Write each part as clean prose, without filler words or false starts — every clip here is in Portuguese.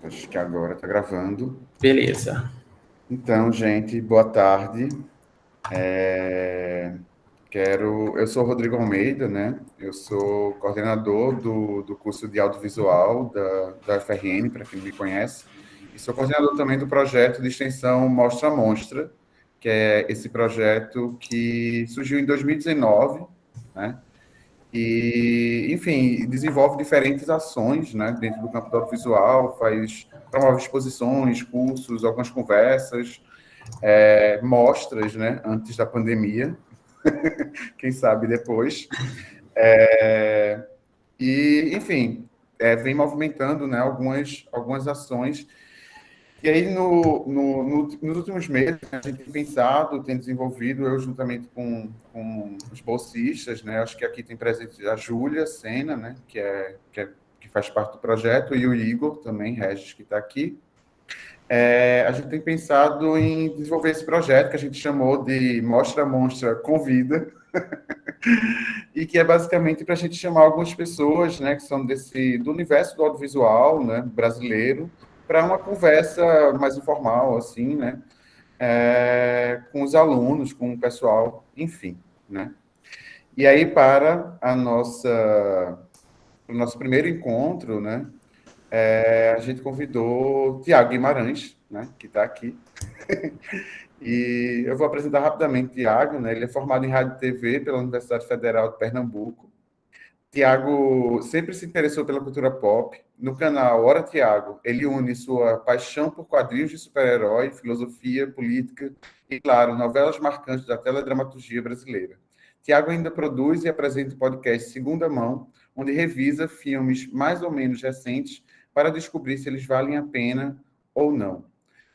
Acho que agora está gravando. Beleza. Então, gente, boa tarde. Eu sou o Rodrigo Almeida, né? Eu sou coordenador do curso de audiovisual da UFRN, para quem não me conhece, e sou coordenador também do projeto de extensão Mostra a Monstra, que é esse projeto que surgiu em 2019, né? E, enfim, desenvolve diferentes ações, né, dentro do campo do audiovisual, promove exposições, cursos, algumas conversas, mostras, né, antes da pandemia, quem sabe depois. Enfim, vem movimentando, né, algumas ações. E aí, nos últimos meses, a gente tem pensado, tem desenvolvido, eu juntamente com os bolsistas, né? Acho que aqui tem presente a Júlia Sena, né? Que faz parte do projeto, e o Igor também, Regis, que está aqui. A gente tem pensado em desenvolver esse projeto que a gente chamou de Mostra a Monstra Convida, e que é basicamente para a gente chamar algumas pessoas, né, que são do universo do audiovisual, né, brasileiro, para uma conversa mais informal, assim, né, com os alunos, com o pessoal, enfim, né. E aí, para o nosso primeiro encontro, né, a gente convidou Tiago Guimarães, né, que está aqui. E eu vou apresentar rapidamente Tiago, né, ele é formado em Rádio e TV pela Universidade Federal de Pernambuco. Tiago sempre se interessou pela cultura pop. No canal Hora Tiago, ele une sua paixão por quadrinhos de super-herói, filosofia, política e, claro, novelas marcantes da teledramaturgia brasileira. Tiago ainda produz e apresenta o podcast Segunda Mão, onde revisa filmes mais ou menos recentes para descobrir se eles valem a pena ou não.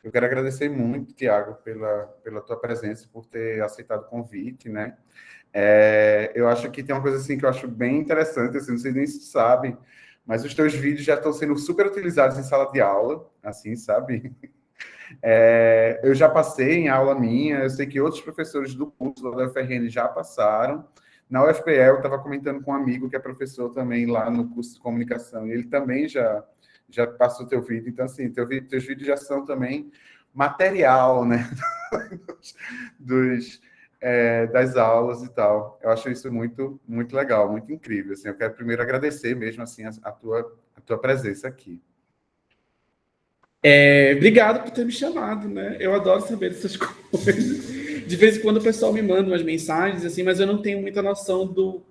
Eu quero agradecer muito, Tiago, pela tua presença, por ter aceitado o convite, né? Eu acho que tem uma coisa assim que eu acho bem interessante, assim, não sei nem se tu sabe, mas os teus vídeos já estão sendo super utilizados em sala de aula, assim, sabe? Eu já passei em aula minha, eu sei que outros professores do curso da UFRN já passaram. Na UFPE, eu estava comentando com um amigo que é professor também lá no curso de comunicação, e ele também já passou teu vídeo. Então, assim, teus vídeos já são também material, né? dos, das aulas e tal. Eu acho isso muito, muito legal, muito incrível. Assim, eu quero primeiro agradecer mesmo assim a tua presença aqui. Obrigado por ter me chamado, né? Eu adoro saber dessas coisas. De vez em quando o pessoal me manda umas mensagens, assim, mas eu não tenho muita noção do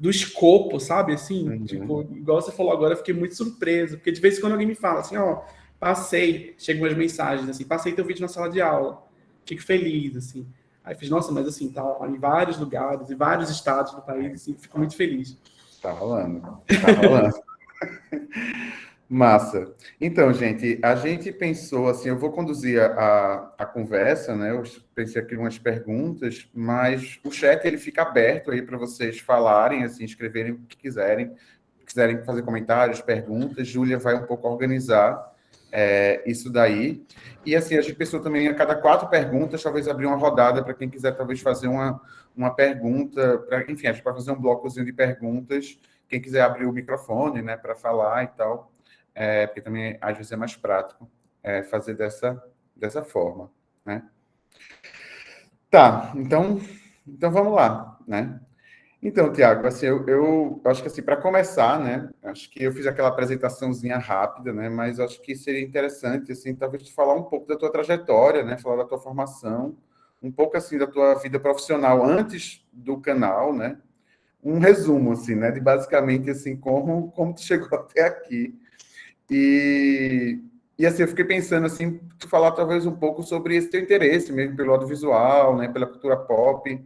escopo, sabe? Assim, tipo, igual você falou agora, eu fiquei muito surpreso, porque de vez em quando alguém me fala assim, ó, chegam umas mensagens assim, passei teu vídeo na sala de aula, fico feliz, assim. Aí fiz, nossa, mas assim, tá em vários lugares, em vários estados do país, assim, fico muito feliz. Tá rolando, tá rolando. Massa. Então, gente, a gente pensou assim, eu vou conduzir a conversa, né? Eu pensei aqui em umas perguntas, mas o chat ele fica aberto aí para vocês falarem, assim, escreverem o que quiserem fazer comentários, perguntas. Júlia vai um pouco organizar isso daí. E assim, a gente pensou também a cada 4 perguntas, talvez abrir uma rodada para quem quiser talvez fazer uma pergunta, enfim, a gente vai fazer um blocozinho de perguntas. Quem quiser abrir o microfone, né, para falar e tal. Porque também às vezes é mais prático fazer dessa forma, né? Tá, então vamos lá, né? Então, Tiago, assim, eu acho que assim, para começar, né? Acho que eu fiz aquela apresentaçãozinha rápida, né? Mas acho que seria interessante, assim, talvez tu falar um pouco da tua trajetória, né? Falar da tua formação, um pouco assim da tua vida profissional antes do canal, né? Um resumo, assim, né? De basicamente assim como tu chegou até aqui. E, e assim, eu fiquei pensando assim, tu falar talvez um pouco sobre esse teu interesse mesmo pelo audiovisual, né, pela cultura pop,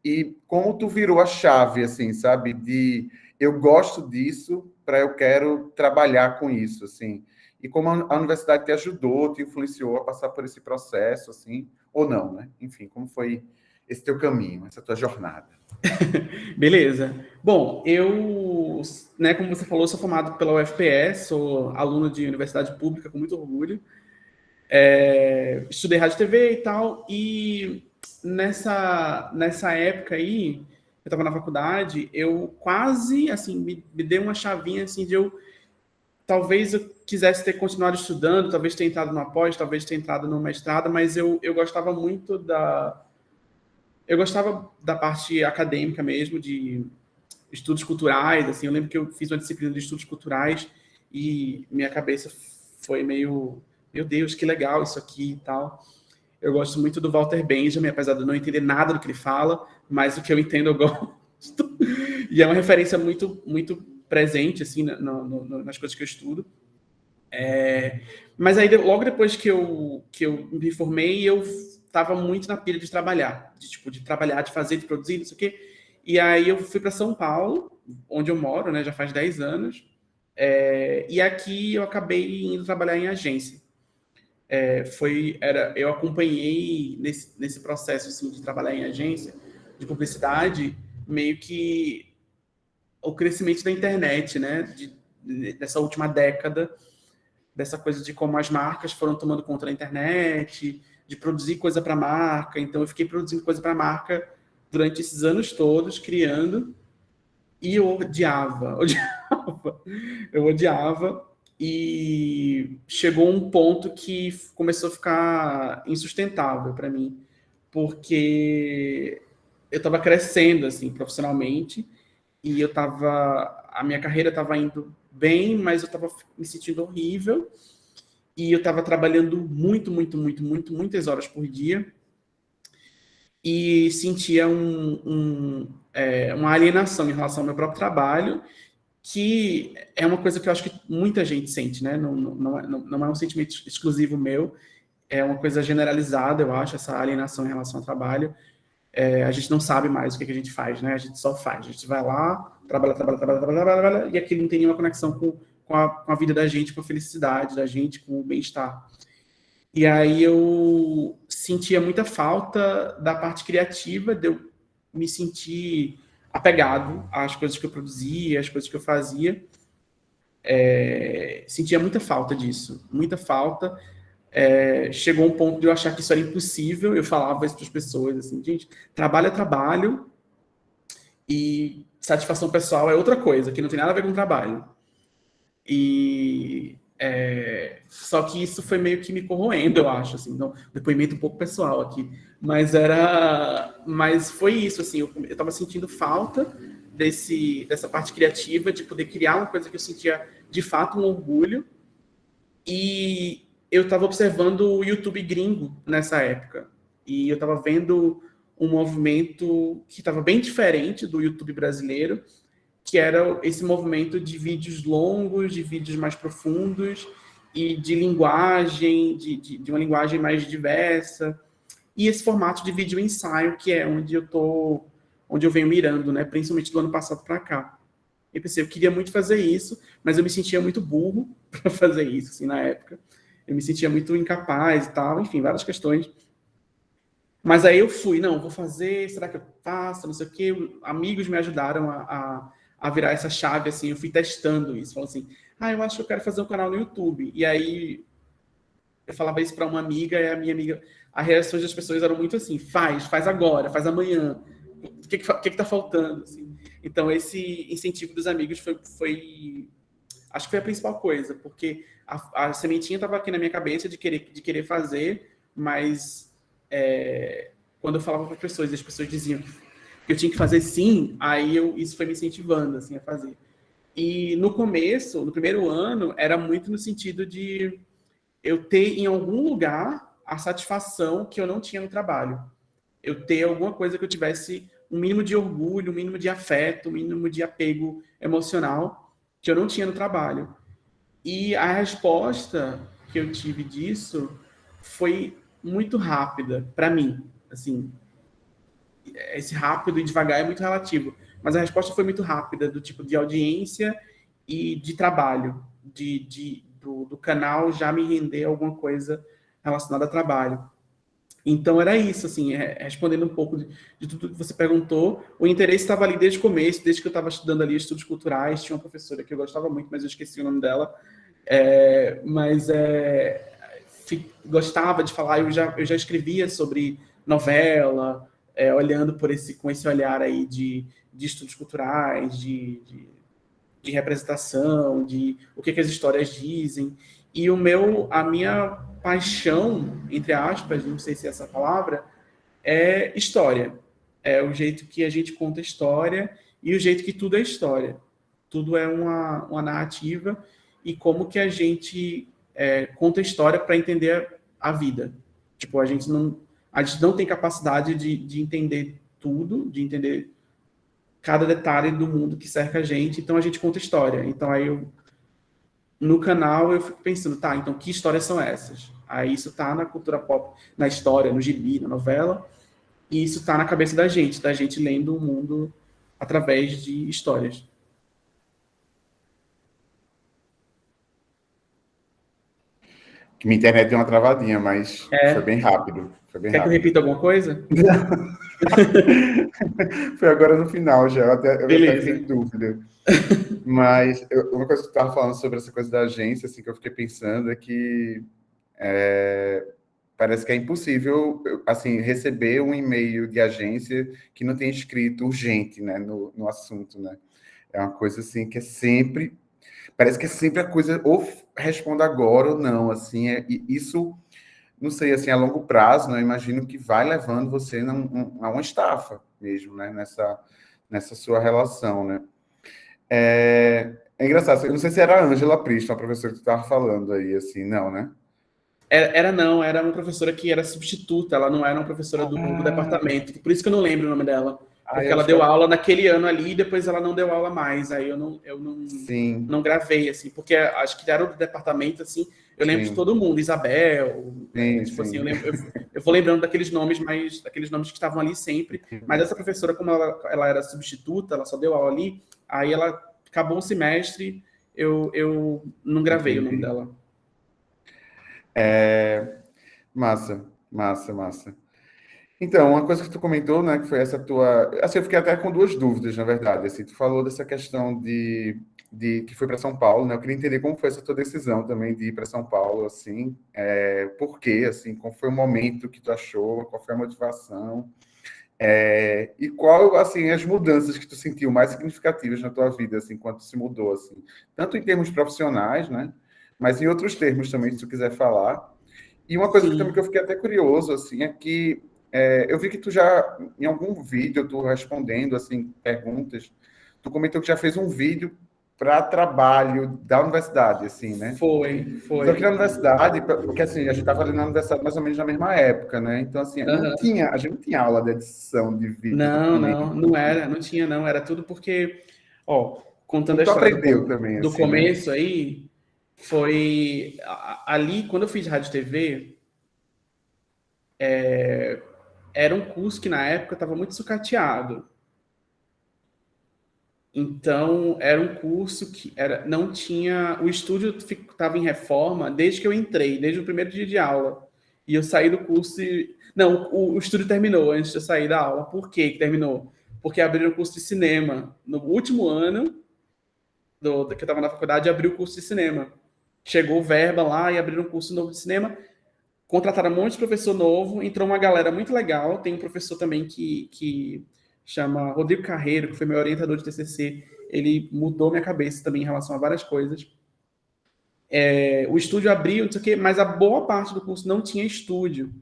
e como tu virou a chave, assim, sabe, de eu gosto disso, para eu quero trabalhar com isso, assim. E como a universidade te ajudou, te influenciou a passar por esse processo, assim, ou não, né? Enfim, como foi esse teu caminho, essa tua jornada? Beleza. Bom, eu, né, como você falou, sou formado pela UFPE, sou aluno de universidade pública com muito orgulho. Estudei rádio e TV e tal, e nessa época aí, eu estava na faculdade, eu quase, assim, me dei uma chavinha, assim, de eu talvez eu quisesse ter continuado estudando, talvez ter entrado no pós, talvez ter entrado no mestrado, mas eu gostava muito eu gostava da parte acadêmica mesmo, de estudos culturais, assim, eu lembro que eu fiz uma disciplina de estudos culturais e minha cabeça foi meio, meu Deus, que legal isso aqui e tal. Eu gosto muito do Walter Benjamin, apesar de eu não entender nada do que ele fala, mas o que eu entendo eu gosto. E é uma referência muito, muito presente, assim, nas coisas que eu estudo. Mas aí, logo depois que eu me formei, eu estava muito na pilha de trabalhar, de trabalhar, de fazer, de produzir, não sei o quê. E aí eu fui para São Paulo, onde eu moro, né, já faz 10 anos, e aqui eu acabei indo trabalhar em agência. Eu acompanhei nesse processo assim, de trabalhar em agência de publicidade, meio que o crescimento da internet, né, dessa última década, dessa coisa de como as marcas foram tomando conta da internet, de produzir coisa para marca. Então eu fiquei produzindo coisa para marca durante esses anos todos, criando, e eu odiava, eu odiava, e chegou um ponto que começou a ficar insustentável para mim, porque eu estava crescendo assim profissionalmente e a minha carreira estava indo bem, mas eu estava me sentindo horrível e eu estava trabalhando muitas horas por dia e sentia uma alienação em relação ao meu próprio trabalho, que é uma coisa que eu acho que muita gente sente, né? Não é um sentimento exclusivo meu, é uma coisa generalizada, eu acho, essa alienação em relação ao trabalho. A gente não sabe mais o que a gente faz, né? A gente só faz, a gente vai lá, trabalha, e aquilo não tem nenhuma conexão com a vida da gente, com a felicidade da gente, com o bem-estar. E aí eu sentia muita falta da parte criativa, de eu me sentir apegado às coisas que eu produzia, às coisas que eu fazia. Sentia muita falta disso, muita falta. Chegou um ponto de eu achar que isso era impossível. Eu falava isso para as pessoas, assim, gente, trabalho é trabalho e satisfação pessoal é outra coisa, que não tem nada a ver com trabalho. Só que isso foi meio que me corroendo, eu acho, assim, então, depoimento um pouco pessoal aqui, mas foi isso, assim, eu estava sentindo falta dessa parte criativa, de poder criar uma coisa que eu sentia de fato um orgulho, e eu estava observando o YouTube gringo nessa época, e eu estava vendo um movimento que estava bem diferente do YouTube brasileiro, que era esse movimento de vídeos longos, de vídeos mais profundos, e de linguagem, de uma linguagem mais diversa, e esse formato de vídeo ensaio, que é onde eu venho mirando, né? Principalmente do ano passado para cá. Eu pensei, eu queria muito fazer isso, mas eu me sentia muito burro para fazer isso, assim, na época. Eu me sentia muito incapaz e tal, enfim, várias questões. Mas aí eu fui, não, vou fazer, será que eu faço, não sei o quê. Amigos me ajudaram a virar essa chave, assim, eu fui testando isso. Falei assim, eu acho que eu quero fazer um canal no YouTube. E aí eu falava isso para uma amiga, e a minha amiga, as reações das pessoas eram muito assim, faz agora, faz amanhã. O que tá faltando? Assim. Então, esse incentivo dos amigos foi acho que foi a principal coisa, porque a sementinha estava aqui na minha cabeça de querer fazer, mas quando eu falava para as pessoas diziam que eu tinha que fazer sim, aí isso foi me incentivando assim, a fazer. E no começo, no primeiro ano, era muito no sentido de eu ter em algum lugar a satisfação que eu não tinha no trabalho. Eu ter alguma coisa que eu tivesse um mínimo de orgulho, um mínimo de afeto, um mínimo de apego emocional que eu não tinha no trabalho. E a resposta que eu tive disso foi muito rápida para mim. Assim, esse rápido e devagar é muito relativo, mas a resposta foi muito rápida, do tipo de audiência e de trabalho, do canal já me render alguma coisa relacionada a trabalho. Então era isso, assim, respondendo um pouco de tudo que você perguntou. O interesse estava ali desde o começo, desde que eu estava estudando ali estudos culturais. Tinha uma professora que eu gostava muito, mas eu esqueci o nome dela. Gostava de falar, eu já escrevia sobre novela, olhando com esse olhar aí de estudos culturais, de representação, de o que as histórias dizem. E a minha paixão, entre aspas, não sei se é essa palavra, é história. É o jeito que a gente conta história e o jeito que tudo é história. Tudo é uma narrativa e como que a gente conta história para entender a vida. Tipo, a gente não tem capacidade de entender tudo, de entender cada detalhe do mundo que cerca a gente, então a gente conta história. Então aí no canal eu fico pensando, tá, então que histórias são essas? Aí isso tá na cultura pop, na história, no gibi, na novela, e isso tá na cabeça da gente lendo o mundo através de histórias. Que minha internet deu uma travadinha, mas foi bem rápido. Quer que eu repita alguma coisa? Foi agora no final já, eu até fiquei em dúvida. Mas uma coisa que tu estava falando sobre essa coisa da agência, assim, que eu fiquei pensando é que parece que é impossível, assim, receber um e-mail de agência que não tenha escrito urgente, né, no assunto, né? É uma coisa, assim, que é sempre... Parece que é sempre a coisa, ou responda agora ou não, assim, isso, não sei, assim, a longo prazo, né, eu imagino que vai levando você a uma estafa mesmo, né, nessa sua relação, né? É engraçado, eu não sei se era a Ângela Pristo, a professora que tu estava falando aí, assim, não, né? Era uma professora que era substituta, ela não era uma professora do departamento, por isso que eu não lembro o nome dela. Porque ela deu aula naquele ano ali e depois ela não deu aula mais. Aí eu não gravei, assim, porque acho que era do departamento, assim, eu lembro de todo mundo, Isabel, tipo assim, eu vou lembrando daqueles nomes, mas daqueles nomes que estavam ali sempre. Mas essa professora, como ela era substituta, ela só deu aula ali, aí ela acabou o semestre, eu não gravei o nome dela. Massa, massa, massa. Então, uma coisa que tu comentou, né, que foi essa tua... Assim, eu fiquei até com duas dúvidas, na verdade. Assim, tu falou dessa questão de que foi para São Paulo, né? Eu queria entender como foi essa tua decisão também de ir para São Paulo, assim. Por quê, assim? Qual foi o momento que tu achou? Qual foi a motivação? E qual, assim, as mudanças que tu sentiu mais significativas na tua vida, assim, quando tu se mudou, assim? Tanto em termos profissionais, né? Mas em outros termos também, se tu quiser falar. E uma coisa que também que eu fiquei até curioso, assim, é que eu vi que tu já, em algum vídeo, tu respondendo, assim, perguntas, tu comentou que já fez um vídeo para trabalho da universidade, assim, né? Foi. Só que na universidade, porque assim, a gente estava ali na universidade mais ou menos na mesma época, né? Então, assim, a gente não tinha aula de edição de vídeo. Não tinha, não. Era tudo porque, contando a história do assim, começo, né? Aí, foi ali, quando eu fiz rádio e TV, era um curso que na época estava muito sucateado. Então, era um curso que não tinha... O estúdio estava em reforma desde que eu entrei, desde o primeiro dia de aula. E eu saí do curso e... Não, o estúdio terminou antes de eu sair da aula. Por que terminou? Porque abriram o curso de cinema. No último ano que eu estava na faculdade, abriu o curso de cinema. Chegou verba lá e abriram um curso novo de cinema. Contrataram um monte de professor novo. Entrou uma galera muito legal. Tem um professor também que chama Rodrigo Carreiro, que foi meu orientador de TCC. Ele mudou minha cabeça também em relação a várias coisas. O estúdio abriu, não sei o quê, mas a boa parte do curso não tinha estúdio.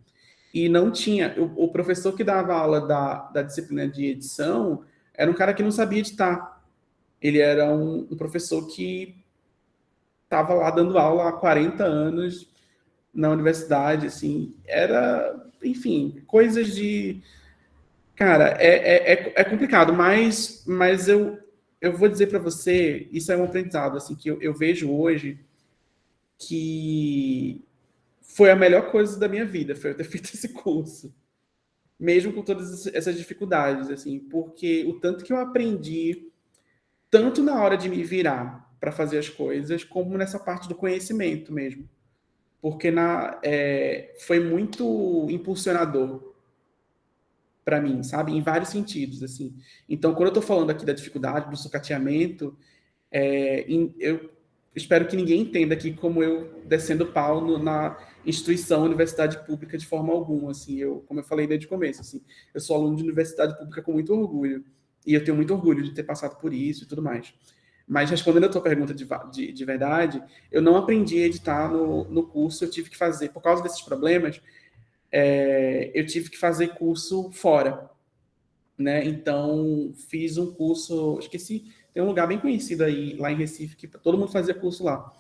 E não tinha... O professor que dava aula da disciplina de edição era um cara que não sabia editar. Ele era um professor que estava lá dando aula há 40 anos na universidade, assim. Era, enfim, coisas de... Cara, é complicado, mas eu vou dizer para você, isso é um aprendizado, assim, que eu vejo hoje que foi a melhor coisa da minha vida, foi eu ter feito esse curso. Mesmo com todas essas dificuldades, assim, porque o tanto que eu aprendi, tanto na hora de me virar para fazer as coisas, como nessa parte do conhecimento mesmo. Porque foi muito impulsionador para mim, sabe? Em vários sentidos, assim. Então, quando eu estou falando aqui da dificuldade, do sucateamento, eu espero que ninguém entenda aqui como eu descendo pau na instituição, universidade pública de forma alguma, assim. Como eu falei desde o começo, assim, eu sou aluno de universidade pública com muito orgulho. E eu tenho muito orgulho de ter passado por isso e tudo mais. Mas respondendo a tua pergunta de verdade, eu não aprendi a editar no curso, eu tive que fazer, por causa desses problemas, eu tive que fazer curso fora, né? Então, fiz um curso, esqueci, tem um lugar bem conhecido aí, lá em Recife, que todo mundo fazia curso lá.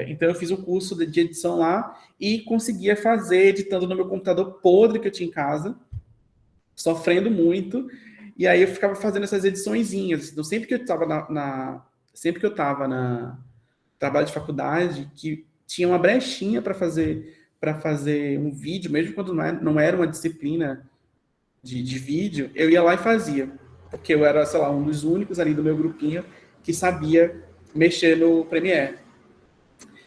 Então, eu fiz um curso de edição lá e conseguia fazer editando no meu computador podre que eu tinha em casa, sofrendo muito, e aí eu ficava fazendo essas ediçõezinhas. Então, sempre que eu estava sempre que eu estava na trabalho de faculdade, que tinha uma brechinha para fazer um vídeo, mesmo quando não era uma disciplina de vídeo, eu ia lá e fazia. Porque eu era, sei lá, um dos únicos ali do meu grupinho que sabia mexer no Premiere.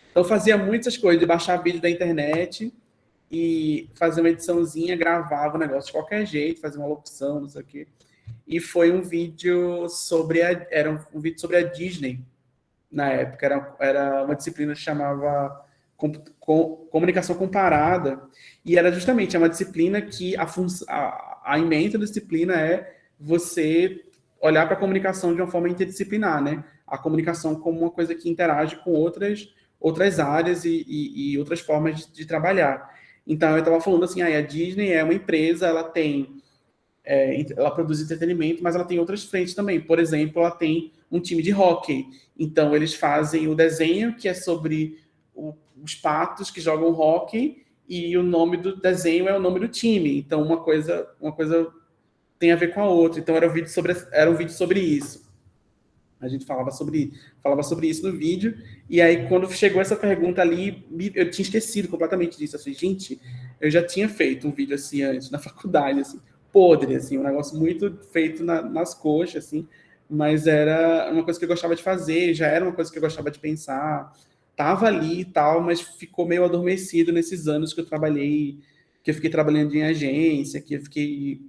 Então, eu fazia muitas coisas, de baixar vídeo da internet e fazer uma ediçãozinha, gravava o negócio de qualquer jeito, fazia uma locução, não sei o quê. E foi um vídeo sobre um vídeo sobre a Disney na época. Era uma disciplina que chamava comunicação comparada, e era justamente uma disciplina que a ementa da disciplina é você olhar para a comunicação de uma forma interdisciplinar, né? A comunicação como uma coisa que interage com outras áreas e outras formas de trabalhar. Então, eu estava falando assim, a Disney é uma empresa, ela produz entretenimento, mas ela tem outras frentes também. Por exemplo, ela tem um time de hóquei. Então, eles fazem o desenho que é sobre os patos que jogam hóquei e o nome do desenho é o nome do time. Então, uma coisa tem a ver com a outra. Então, era um vídeo sobre isso. A gente falava sobre isso no vídeo. E aí, quando chegou essa pergunta ali, eu tinha esquecido completamente disso. Assim, gente, eu já tinha feito um vídeo assim antes, na faculdade, assim, podre, assim, um negócio muito feito nas coxas, assim, mas era uma coisa que eu gostava de fazer, já era uma coisa que eu gostava de pensar, tava ali e tal, mas ficou meio adormecido nesses anos que eu fiquei trabalhando em agência, que eu fiquei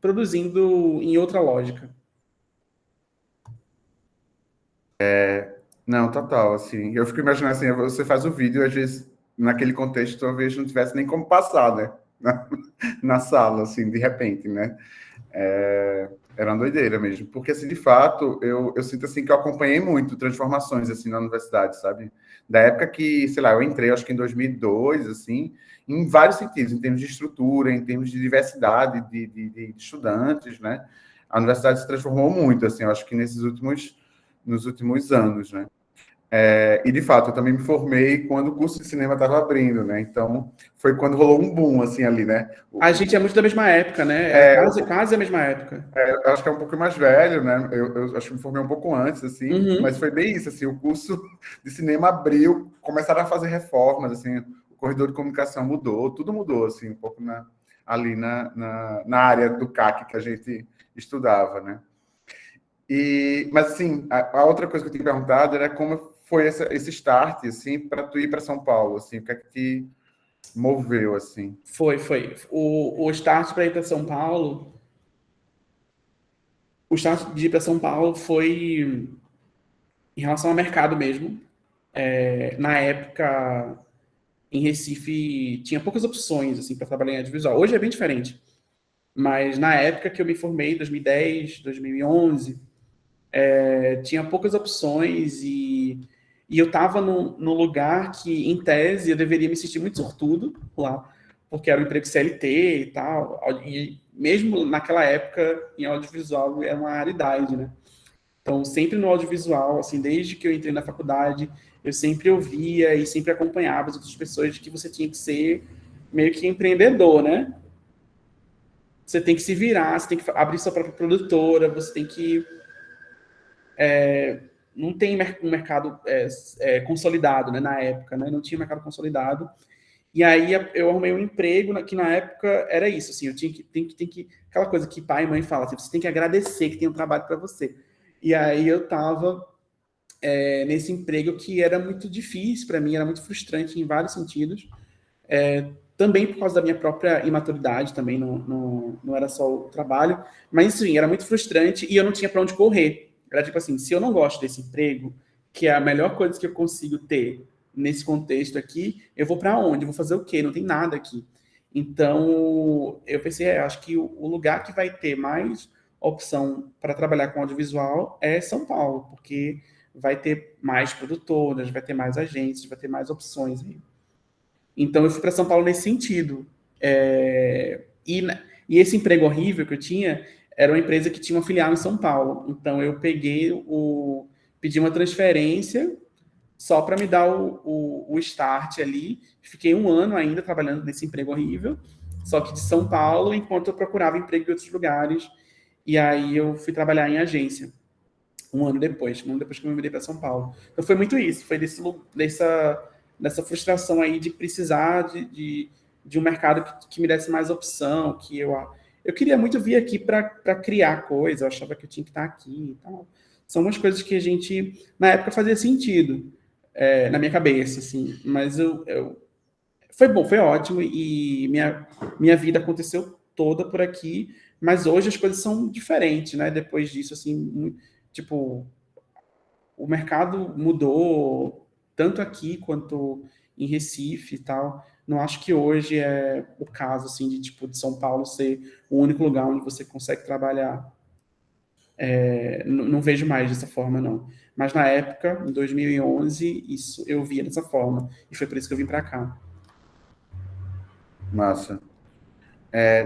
produzindo em outra lógica. Não, total, assim, eu fico imaginando assim, você faz o vídeo, às vezes, naquele contexto, talvez não tivesse nem como passar, né? Na sala, assim, de repente, né? Era uma doideira mesmo, porque, assim, de fato, eu sinto, assim, que eu acompanhei muito transformações, assim, na universidade, sabe? Da época que, sei lá, eu entrei, acho que em 2002, assim, em vários sentidos, em termos de estrutura, em termos de diversidade de estudantes, né? A universidade se transformou muito, assim, eu acho que nos últimos anos, né? E, de fato, eu também me formei quando o curso de cinema estava abrindo, né? Então, foi quando rolou um boom, assim, ali, né? A gente é muito da mesma época, né? Quase a mesma época. Eu acho que é um pouco mais velho, né? Eu acho que me formei um pouco antes, assim, mas foi bem isso, assim, o curso de cinema abriu, começaram a fazer reformas, assim, o corredor de comunicação mudou, tudo mudou, assim, um pouco ali na área do CAC que a gente estudava, né? Mas, assim, a outra coisa que eu tinha perguntado era como foi esse start, assim, para tu ir para São Paulo, assim, o que é que te moveu, assim? Foi. O start para ir para São Paulo, o start de ir para São Paulo foi em relação ao mercado mesmo. Na época, em Recife, tinha poucas opções assim para trabalhar em audiovisual. Hoje é bem diferente. Mas na época que eu me formei, 2010, 2011, tinha poucas opções e eu estava num lugar que, em tese, eu deveria me sentir muito sortudo lá, porque era um emprego CLT e tal. E mesmo naquela época, em audiovisual, era uma raridade, né? Então, sempre no audiovisual, assim, desde que eu entrei na faculdade, eu sempre ouvia e sempre acompanhava as outras pessoas de que você tinha que ser meio que empreendedor, né? Você tem que se virar, você tem que abrir sua própria produtora, você tem que não tem um mercado consolidado, né, na época, né? Não tinha mercado consolidado. E aí eu arrumei um emprego que na época era isso, assim, eu tem que aquela coisa que pai e mãe falam, assim, você tem que agradecer que tem um trabalho para você. E aí eu estava nesse emprego que era muito difícil para mim, era muito frustrante em vários sentidos. Também por causa da minha própria imaturidade, também não era só o trabalho, mas sim, era muito frustrante e eu não tinha para onde correr. Era tipo assim, se eu não gosto desse emprego, que é a melhor coisa que eu consigo ter nesse contexto aqui, eu vou para onde? Eu vou fazer o quê? Não tem nada aqui. Então, eu pensei, acho que o lugar que vai ter mais opção para trabalhar com audiovisual é São Paulo, porque vai ter mais produtoras, vai ter mais agências, vai ter mais opções aí. Então, eu fui para São Paulo nesse sentido. E esse emprego horrível que eu tinha era uma empresa que tinha uma filial em São Paulo. Então, eu pedi uma transferência só para me dar o start ali. Fiquei 1 ano ainda trabalhando nesse emprego horrível, só que de São Paulo, enquanto eu procurava emprego em outros lugares. E aí eu fui trabalhar em agência. 1 ano depois que eu me mudei para São Paulo. Então foi muito isso, foi dessa frustração aí de precisar de um mercado que me desse mais opção, que eu queria muito vir aqui para criar coisa, eu achava que eu tinha que estar aqui e tal. São umas coisas que a gente, na época, fazia sentido na minha cabeça, assim, mas foi bom, foi ótimo, e minha vida aconteceu toda por aqui, mas hoje as coisas são diferentes, né? Depois disso, assim, tipo, o mercado mudou tanto aqui quanto em Recife e tal. Não acho que hoje é o caso, assim, de São Paulo ser o único lugar onde você consegue trabalhar. Não vejo mais dessa forma, não. Mas na época, em 2011, isso eu via dessa forma. E foi por isso que eu vim para cá. Massa.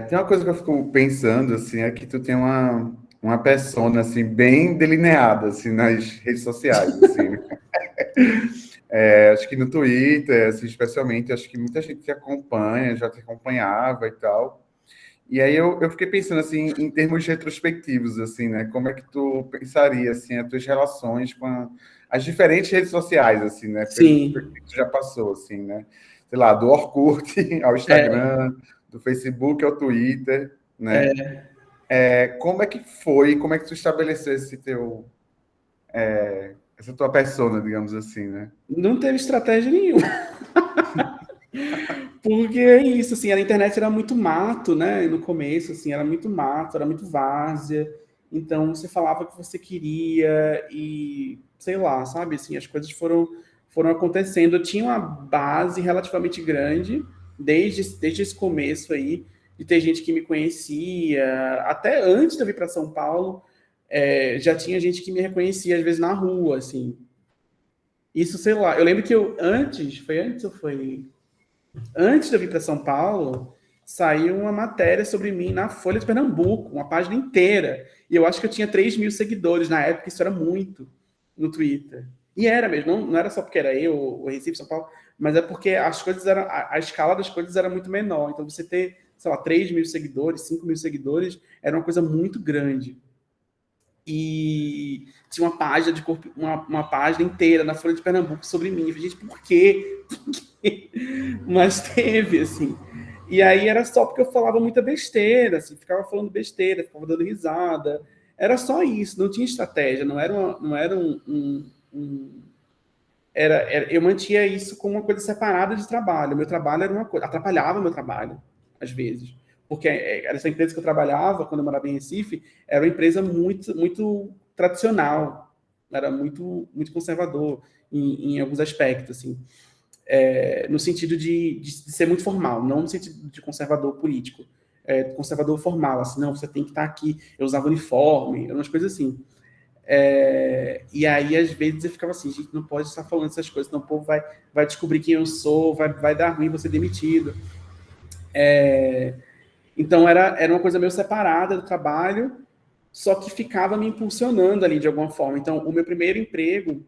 Tem uma coisa que eu fico pensando, assim, é que tu tem uma persona, assim, bem delineada, assim, nas redes sociais, assim. Acho que no Twitter, assim, especialmente, acho que muita gente te acompanha, já te acompanhava e tal. E aí eu fiquei pensando, assim, em termos retrospectivos, assim, né? Como é que tu pensaria, assim, as tuas relações com as diferentes redes sociais, assim, né? Pelo Sim. que tu já passou, assim, né? Sei lá, do Orkut ao Instagram, do Facebook ao Twitter, né? Como é que foi, como é que tu estabeleceu essa tua persona, digamos assim, né? Não teve estratégia nenhuma. Porque é isso, assim, a internet era muito mato, né? No começo, assim, era muito mato, era muito várzea. Então, você falava o que você queria e, sei lá, sabe? Assim, as coisas foram acontecendo. Eu tinha uma base relativamente grande, desde esse começo aí, de ter gente que me conhecia. Até antes de eu vir para São Paulo, já tinha gente que me reconhecia, às vezes, na rua, assim. Isso, sei lá. Eu lembro que foi antes ou foi... Antes de eu vir para São Paulo, saiu uma matéria sobre mim na Folha de Pernambuco, uma página inteira. E eu acho que eu tinha 3 mil seguidores na época, isso era muito no Twitter. E era mesmo, não era só porque era eu, o Recife, São Paulo, mas é porque as coisas eram, a escala das coisas era muito menor. Então você ter, sei lá, 3 mil seguidores, 5 mil seguidores, era uma coisa muito grande. E tinha uma página uma página inteira na Folha de Pernambuco sobre mim. Eu falei, gente, por quê? Mas teve, assim. E aí era só porque eu falava muita besteira, assim, ficava falando besteira, ficava dando risada. Era só isso, não tinha estratégia, não era eu mantinha isso como uma coisa separada de trabalho. Meu trabalho era uma coisa, atrapalhava meu trabalho, às vezes. Porque essa empresa que eu trabalhava, quando eu morava em Recife, era uma empresa muito, muito tradicional, era muito, muito conservador em alguns aspectos, assim. No sentido de ser muito formal, não no sentido de conservador político, conservador formal, assim, não, você tem que estar aqui, eu usava uniforme, umas coisas assim. E aí, às vezes, eu ficava assim, gente, não pode estar falando essas coisas, senão o povo vai descobrir quem eu sou, vai dar ruim, vou ser demitido. Então, era uma coisa meio separada do trabalho, só que ficava me impulsionando ali de alguma forma. Então, o meu primeiro emprego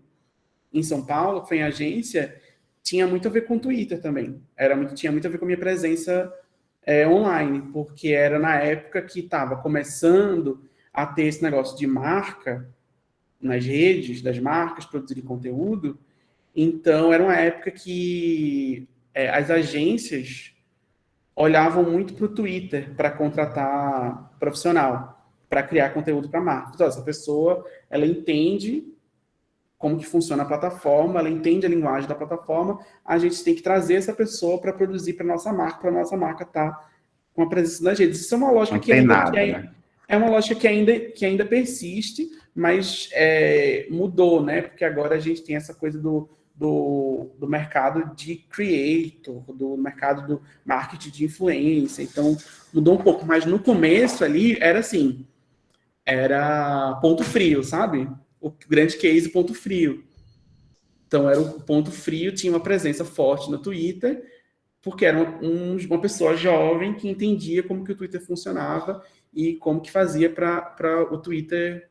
em São Paulo, que foi em agência, tinha muito a ver com o Twitter também. Tinha muito a ver com a minha presença online, porque era na época que estava começando a ter esse negócio de marca nas redes, das marcas produzirem conteúdo. Então, era uma época que as agências olhavam muito para o Twitter para contratar profissional, para criar conteúdo para marca. Então, essa pessoa, ela entende como que funciona a plataforma, ela entende a linguagem da plataforma, a gente tem que trazer essa pessoa para produzir para nossa marca estar com a presença nas redes. Isso é uma lógica Né? É uma lógica que ainda persiste, mas mudou, né? Porque agora a gente tem essa coisa do mercado de creator, do mercado do marketing de influência. Então, mudou um pouco. Mas no começo ali, era assim, era Ponto Frio, sabe? O grande case Ponto Frio. Então, era o Ponto Frio, tinha uma presença forte no Twitter, porque era uma pessoa jovem que entendia como que o Twitter funcionava e como que fazia para o Twitter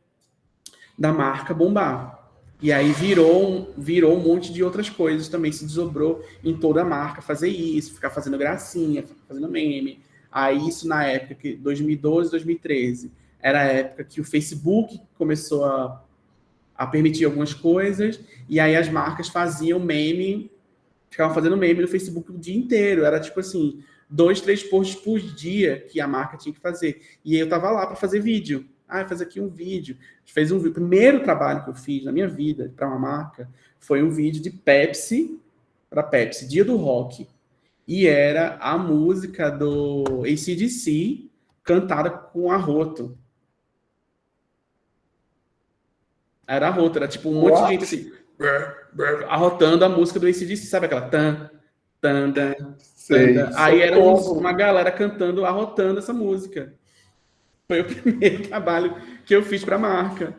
da marca bombar. E aí virou um monte de outras coisas também, se desdobrou em toda a marca fazer isso, ficar fazendo gracinha, ficar fazendo meme. Aí isso na época, que 2012, 2013, era a época que o Facebook começou a permitir algumas coisas, e aí as marcas faziam meme, ficavam fazendo meme no Facebook o dia inteiro. Era tipo assim, 2, 3 posts por dia que a marca tinha que fazer. E eu tava lá para fazer vídeo. Faz aqui um vídeo. Fez um vídeo. O primeiro trabalho que eu fiz na minha vida para uma marca foi um vídeo de Pepsi, para Pepsi, Dia do Rock. E era a música do AC/DC cantada com arroto. Era arroto, era tipo um monte de gente assim, arrotando a música do AC/DC, sabe aquela tan, tan, tan, tan. Aí era uma galera cantando, arrotando essa música. Foi o primeiro trabalho que eu fiz para a marca.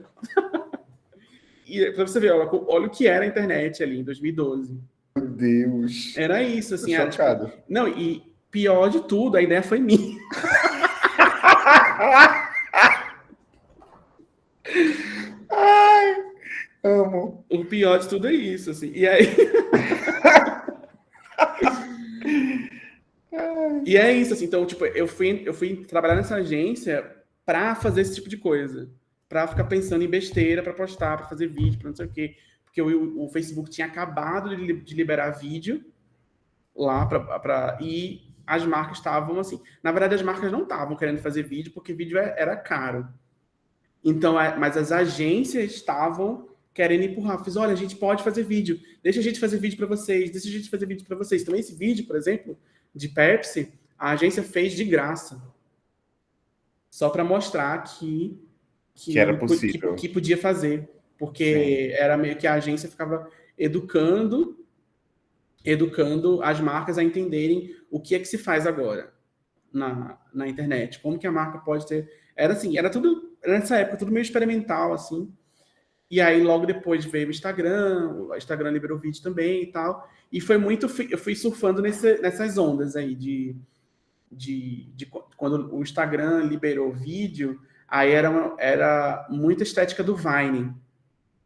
E para você ver, olha o que era a internet ali em 2012. Meu Deus. Era isso, assim. Tô chocado. Tipo, não, e pior de tudo, a ideia foi minha. Ai, amo. O pior de tudo é isso, assim. E aí... E é isso, assim. Então, tipo, eu fui trabalhar nessa agência para fazer esse tipo de coisa. Para ficar pensando em besteira, para postar, para fazer vídeo, para não sei o quê. Porque o Facebook tinha acabado de liberar vídeo lá e as marcas estavam assim. Na verdade, as marcas não estavam querendo fazer vídeo porque vídeo era caro. Então, mas as agências estavam querendo empurrar. Fiz, olha, a gente pode fazer vídeo. Deixa a gente fazer vídeo para vocês. Deixa a gente fazer vídeo para vocês. Então, esse vídeo, por exemplo, de Pepsi, a agência fez de graça. Só para mostrar que era possível. Que podia fazer. Porque sim, era meio que a agência ficava educando as marcas a entenderem o que é que se faz agora na internet. Como que a marca pode ter... Era assim, era tudo, nessa época, tudo meio experimental, assim. E aí, logo depois, veio o Instagram liberou vídeo também e tal. E foi muito... Eu fui surfando nessas ondas aí de quando o Instagram liberou vídeo, aí era muita estética do Vine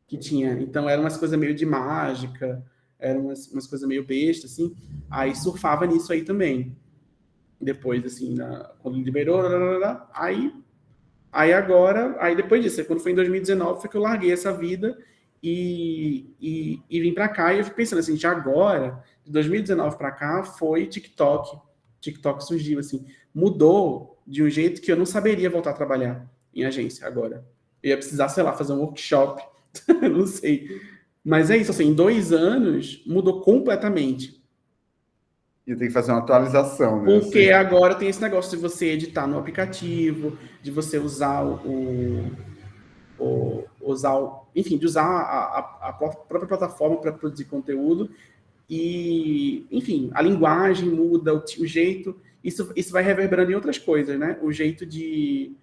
que tinha. Então, eram umas coisas meio de mágica, eram umas coisas meio besta, assim. Aí surfava nisso aí também. Depois, assim, quando liberou, aí depois disso, quando foi em 2019, foi que eu larguei essa vida e vim para cá. E eu fico pensando assim, já agora, de 2019 para cá, foi TikTok. TikTok surgiu, assim, mudou de um jeito que eu não saberia voltar a trabalhar em agência agora. Eu ia precisar, sei lá, fazer um workshop, não sei. Mas é isso, assim, em 2 anos, mudou completamente. E tem que fazer uma atualização, né? Porque assim, agora tem esse negócio de você editar no aplicativo, de você usar enfim, de usar a própria plataforma para produzir conteúdo. E, enfim, a linguagem muda, o jeito... Isso vai reverberando em outras coisas, né? O jeito de...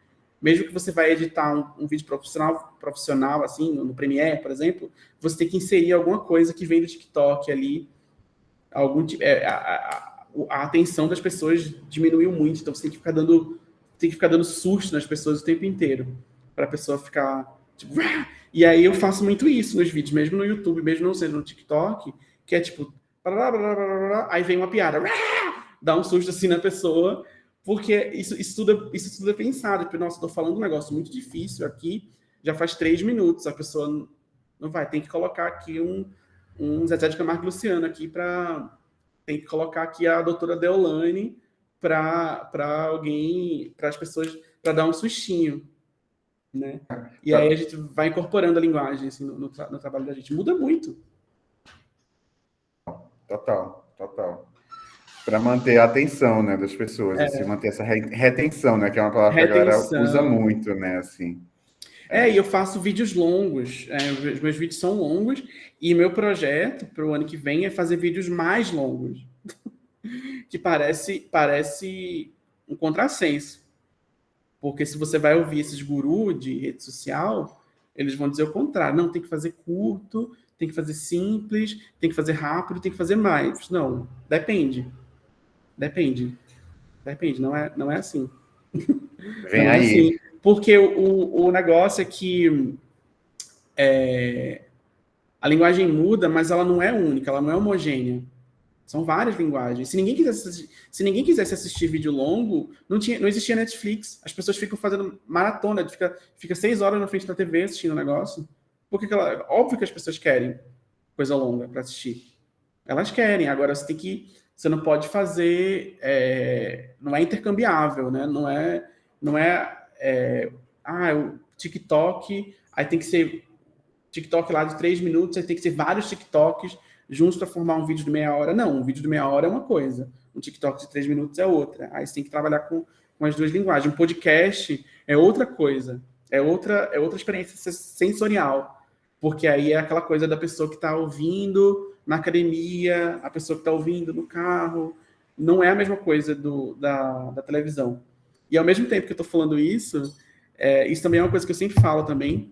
Mesmo que você vai editar um vídeo profissional, assim, no Premiere, por exemplo, você tem que inserir alguma coisa que vem do TikTok ali. A atenção das pessoas diminuiu muito, então você tem que ficar dando susto nas pessoas o tempo inteiro, para a pessoa ficar... Tipo, e aí eu faço muito isso nos vídeos, mesmo no YouTube, mesmo não sendo no TikTok, que é tipo... Aí vem uma piada, dá um susto assim na pessoa, porque isso tudo é pensado. Tipo, nossa, estou falando um negócio muito difícil aqui, já faz 3 minutos, a pessoa não vai, tem que colocar aqui um Zezé de Camargo e Luciano aqui tem que colocar aqui a doutora Deolane para as pessoas, para dar um sustinho, né? E aí a gente vai incorporando a linguagem assim, no trabalho da gente. Muda muito. Total. Para manter a atenção, né, das pessoas, assim, manter essa retenção, né, que é uma palavra que a galera usa muito, né, assim. E eu faço vídeos longos, os meus vídeos são longos, e meu projeto para o ano que vem é fazer vídeos mais longos, que parece um contrassenso, Porque se você vai ouvir esses gurus de rede social, eles vão dizer o contrário. Não, tem que fazer curto, tem que fazer simples, tem que fazer rápido, tem que fazer mais. Não, depende. Depende. Depende, não é assim. Vem Não é aí. assim. Porque o negócio é que a linguagem muda, mas ela não é única, ela não é homogênea. São várias linguagens. Se ninguém quisesse assistir vídeo longo, não existia Netflix. As pessoas ficam fazendo maratona, fica 6 horas na frente da TV assistindo o negócio. Óbvio que as pessoas querem coisa longa para assistir. Elas querem. Agora você não pode fazer, não é intercambiável, né? O TikTok, aí tem que ser TikTok lá de 3 minutos, aí tem que ser vários TikToks juntos para formar um vídeo de meia hora. Não, um vídeo de meia hora é uma coisa, um TikTok de 3 minutos é outra. Aí você tem que trabalhar com as duas linguagens. Um podcast é outra coisa, é outra experiência sensorial, porque aí é aquela coisa da pessoa que está ouvindo na academia, a pessoa que está ouvindo no carro, não é a mesma coisa da televisão. E ao mesmo tempo que eu estou falando isso, isso também é uma coisa que eu sempre falo também,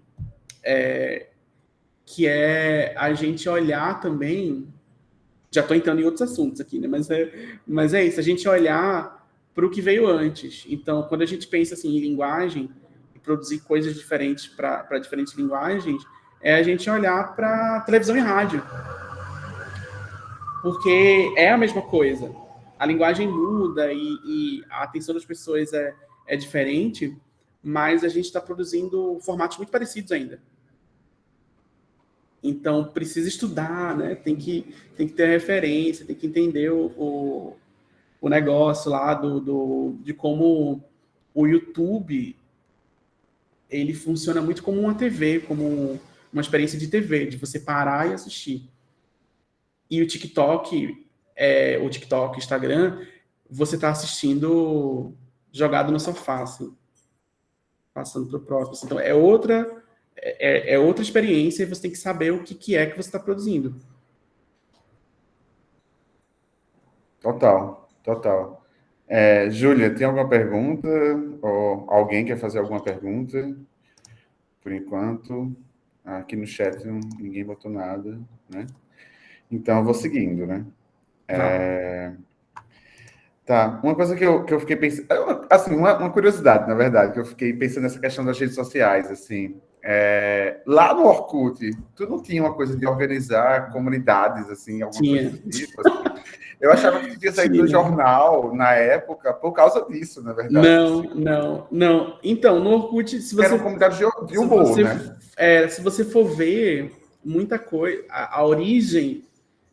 que é a gente olhar também, já estou entrando em outros assuntos aqui, né? Mas é isso, a gente olhar para o que veio antes. Então, quando a gente pensa assim, em linguagem, e produzir coisas diferentes para diferentes linguagens, é a gente olhar para televisão e rádio. Porque é a mesma coisa. A linguagem muda e a atenção das pessoas é diferente, mas a gente está produzindo formatos muito parecidos ainda. Então, precisa estudar, né? Tem que ter referência, tem que entender o negócio lá de como o YouTube ele funciona muito como uma TV, como uma experiência de TV, de você parar e assistir. E o TikTok, Instagram, você está assistindo jogado no sofá, assim, passando para o próximo. Então, é outra experiência e você tem que saber o que é que você está produzindo. Total. Júlia, tem alguma pergunta? Ou alguém quer fazer alguma pergunta? Por enquanto, aqui no chat ninguém botou nada, né? Então, eu vou seguindo, né? Tá, uma coisa que eu fiquei pensando... Assim, uma curiosidade, na verdade, que eu fiquei pensando nessa questão das redes sociais, assim... lá no Orkut, tu não tinha uma coisa de organizar comunidades, assim, alguma coisa do tipo? Assim? Eu achava que tu tinha saído do jornal, na época, por causa disso, na verdade. Não. Então, no Orkut, se você... Era uma comunidade de humor, né? Se você for ver muita coisa, a origem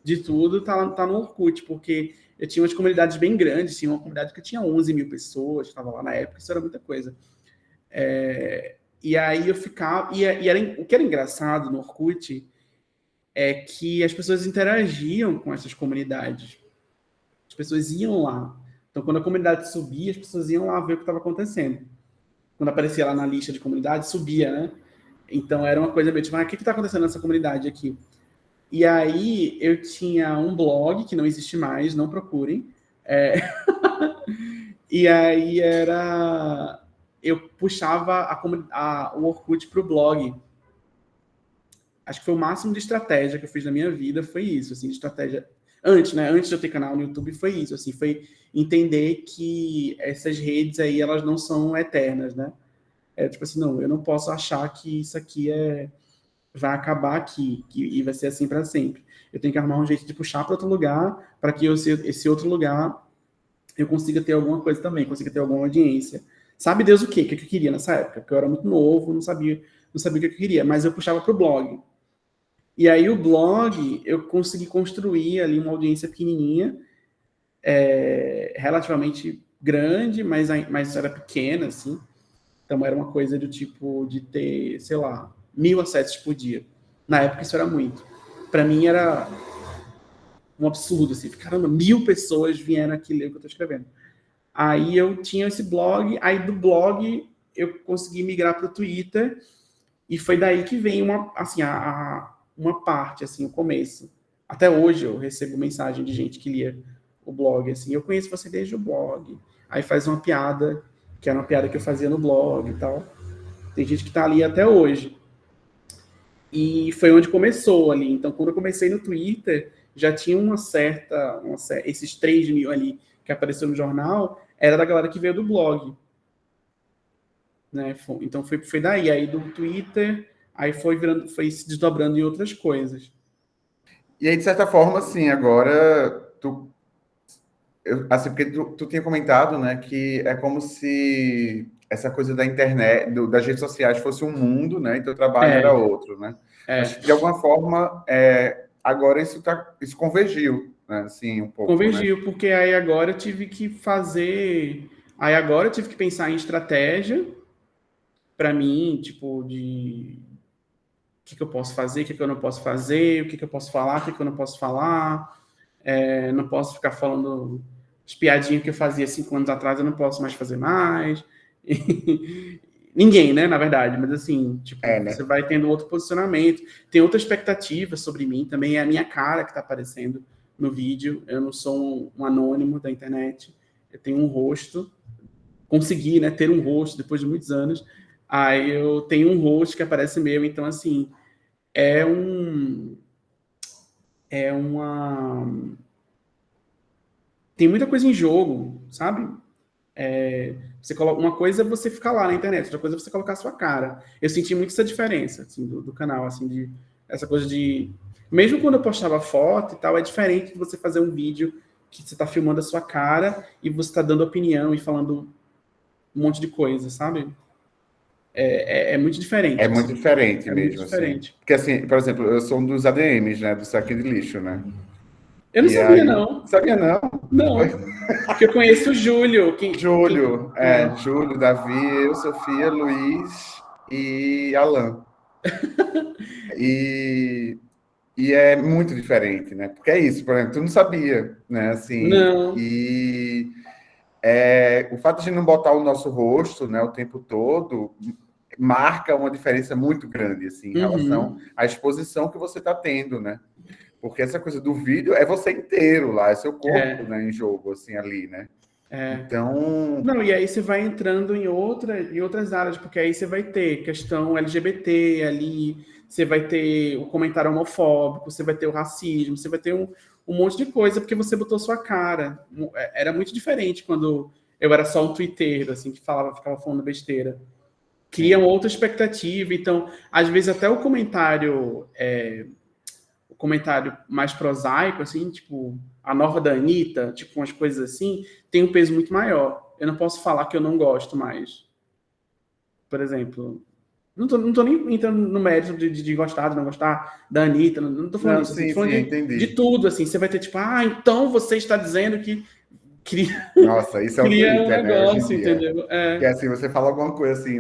de tudo tá no Orkut, porque eu tinha umas comunidades bem grandes, tinha uma comunidade que tinha 11 mil pessoas, estava lá na época, isso era muita coisa. E aí eu ficava... o que era engraçado no Orkut é que as pessoas interagiam com essas comunidades. As pessoas iam lá. Então, quando a comunidade subia, as pessoas iam lá ver o que estava acontecendo. Quando aparecia lá na lista de comunidade, subia, né? Então, era uma coisa meio tipo, o que está acontecendo nessa comunidade aqui? E aí, eu tinha um blog, que não existe mais, não procurem. E aí, eu puxava o Orkut para o blog. Acho que foi o máximo de estratégia que eu fiz na minha vida, foi isso, assim, de estratégia... Antes de eu ter canal no YouTube, foi isso, assim, foi entender que essas redes aí, elas não são eternas, né? Tipo assim, não, eu não posso achar que isso aqui vai acabar aqui, e vai ser assim para sempre. Eu tenho que arrumar um jeito de puxar para outro lugar, para que esse outro lugar eu consiga ter alguma coisa também, consiga ter alguma audiência. Sabe Deus o que eu queria nessa época? Porque eu era muito novo, não sabia o que eu queria, mas eu puxava para o blog. E aí o blog, eu consegui construir ali uma audiência pequenininha, relativamente grande, mas era pequena, assim. Então era uma coisa do tipo de ter, sei lá, 1.000 acessos por dia. Na época isso era muito. Para mim era um absurdo, assim. Caramba, 1.000 pessoas vieram aqui ler o que eu estou escrevendo. Aí eu tinha esse blog, aí do blog eu consegui migrar para o Twitter, e foi daí que vem uma parte, assim, o começo. Até hoje eu recebo mensagem de gente que lia o blog, assim, eu conheço você desde o blog. Aí faz uma piada que era uma piada que eu fazia no blog e tal. Tem gente que tá ali até hoje. E foi onde começou ali. Então, quando eu comecei no Twitter, já tinha esses 3 mil ali que apareceu no jornal, era da galera que veio do blog. Né? Então, foi daí. Aí do Twitter, aí foi se desdobrando em outras coisas. E aí, de certa forma, assim, agora assim, porque tu tinha comentado, né, que é como se essa coisa da internet, das redes sociais fosse um mundo, né, e teu trabalho era outro, né? Mas, de alguma forma, agora isso convergiu, né, assim, um pouco, Convergiu, né? porque aí agora eu tive que fazer... Aí agora eu tive que pensar em estratégia para mim, tipo, de o que eu posso fazer, o que eu não posso fazer, o que eu posso falar, o que eu não posso falar. Não posso ficar falando as piadinhas que eu fazia 5 anos atrás, eu não posso mais fazer mais. Ninguém, né, na verdade, mas assim, tipo, Né? você vai tendo outro posicionamento, tem outra expectativa sobre mim, também é a minha cara que está aparecendo no vídeo, eu não sou um anônimo da internet, eu tenho um rosto, consegui, né, ter um rosto depois de muitos anos, aí eu tenho um rosto que aparece meu, então assim, é uma... Tem muita coisa em jogo, sabe? Você coloca uma coisa é você ficar lá na internet, outra coisa é você colocar a sua cara. Eu senti muito essa diferença assim, do canal, assim, de essa coisa de. Mesmo quando eu postava foto e tal, é diferente de você fazer um vídeo que você está filmando a sua cara e você está dando opinião e falando um monte de coisa, sabe? É muito diferente. É muito Assim. diferente É muito mesmo, assim. diferente. Porque, assim, por exemplo, eu sou um dos ADMs, né, do Saquinho de Lixo, né? Eu não E sabia, aí... não. Sabia não? Foi. Não. Porque eu conheço o Júlio. Júlio, Júlio, Davi, eu, Sofia, Luiz e Alan. E, e é muito diferente, né? Porque é isso, por exemplo, tu não sabia, né? Assim, Não. e o fato de não botar o nosso rosto, né, o tempo todo, marca uma diferença muito grande, assim, em relação Uhum. à exposição que você está tendo, né? Porque essa coisa do vídeo é você inteiro lá, é seu corpo, né, em jogo, assim, ali, né? Então, Não, e aí você vai entrando em outras áreas, porque aí você vai ter questão LGBT ali, você vai ter o comentário homofóbico, você vai ter o racismo, você vai ter um monte de coisa, porque você botou sua cara. Era muito diferente quando eu era só um twitteiro, assim, que ficava falando besteira. Criam outra expectativa, então, às vezes até o comentário mais prosaico, assim, tipo, a nova da Anitta, tipo, umas coisas assim, tem um peso muito maior. Eu não posso falar que eu não gosto mais. Por exemplo, não tô nem entrando no mérito de gostar, de não gostar da Anitta, não tô falando não, isso, assim, sim, tô sim, falando de entendi. tudo, assim, você vai ter tipo, então você está dizendo que cria, Nossa, isso é o cria um Twitter, né, hoje em negócio, dia. entendeu? Que é assim, você fala alguma coisa assim,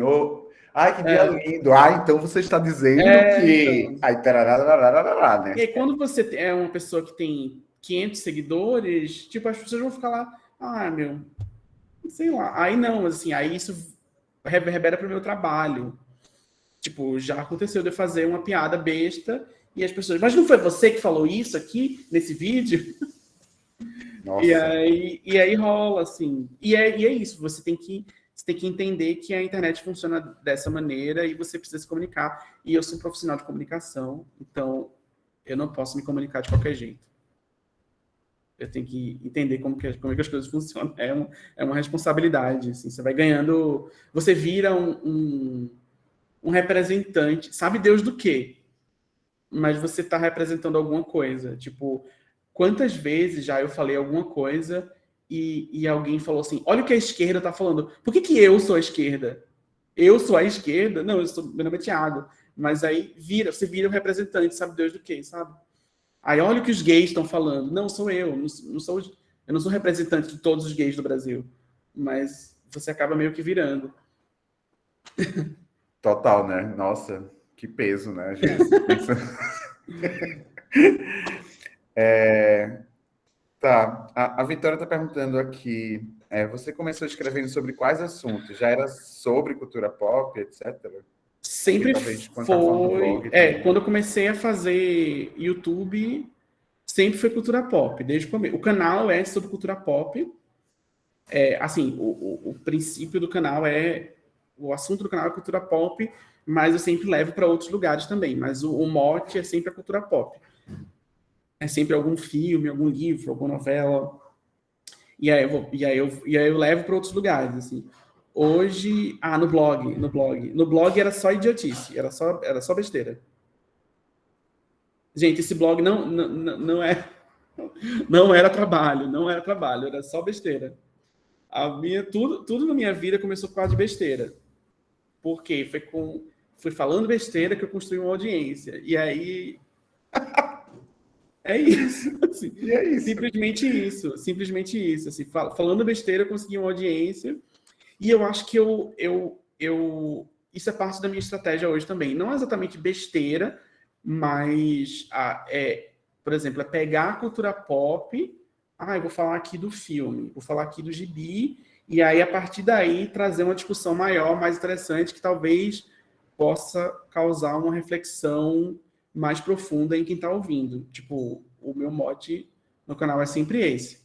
ai, que dia lindo. Então você está dizendo que... Então. Aí, tarararararará, E né? aí, quando você é uma pessoa que tem 500 seguidores, tipo, as pessoas vão ficar lá, meu, sei lá. Aí não, assim, aí isso reverbera para o meu trabalho. Tipo, já aconteceu de eu fazer uma piada besta e as pessoas, mas não foi você que falou isso aqui nesse vídeo? Nossa. E aí rola, assim. E é isso, você tem que entender que a internet funciona dessa maneira e você precisa se comunicar. E eu sou um profissional de comunicação, então eu não posso me comunicar de qualquer jeito. Eu tenho que entender como é que as coisas funcionam. É uma responsabilidade. Assim, você vai ganhando. Você vira um representante, sabe Deus do quê? Mas você está representando alguma coisa. Tipo, quantas vezes já eu falei alguma coisa e alguém falou assim: olha o que a esquerda está falando. Por que eu sou a esquerda? Eu sou a esquerda? Não, meu nome é Thiago. Mas aí você vira um representante, sabe Deus do quê, sabe? Aí olha o que os gays estão falando. Não, sou eu. Eu não sou representante de todos os gays do Brasil. Mas você acaba meio que virando. Total, né? Nossa, que peso, né? Às vezes. Tá. A Vitória está perguntando aqui. Você começou escrevendo sobre quais assuntos? Já era sobre cultura pop, etc? Porque Sempre talvez quando estava falando do foi. blog também. Quando eu comecei a fazer YouTube, sempre foi cultura pop, desde o começo. O canal é sobre cultura pop, Assim, o princípio do canal o assunto do canal é cultura pop, mas eu sempre levo para outros lugares também. Mas o mote é sempre a cultura pop. É sempre algum filme, algum livro, alguma novela. E aí eu levo para outros lugares, assim. Hoje, no blog era só idiotice, era só besteira. Gente, esse blog não era trabalho, era só besteira. Tudo na minha vida começou por causa de besteira. Porque foi falando besteira que eu construí uma audiência. E aí é isso. Assim, E é isso. Simplesmente isso. Assim, falando besteira, eu consegui uma audiência. E eu acho que isso é parte da minha estratégia hoje também. Não é exatamente besteira, mas, por exemplo, é pegar a cultura pop. Eu vou falar aqui do filme, vou falar aqui do gibi, e aí, a partir daí, trazer uma discussão maior, mais interessante, que talvez possa causar uma reflexão mais profunda em quem está ouvindo. Tipo, o meu mote no canal é sempre esse.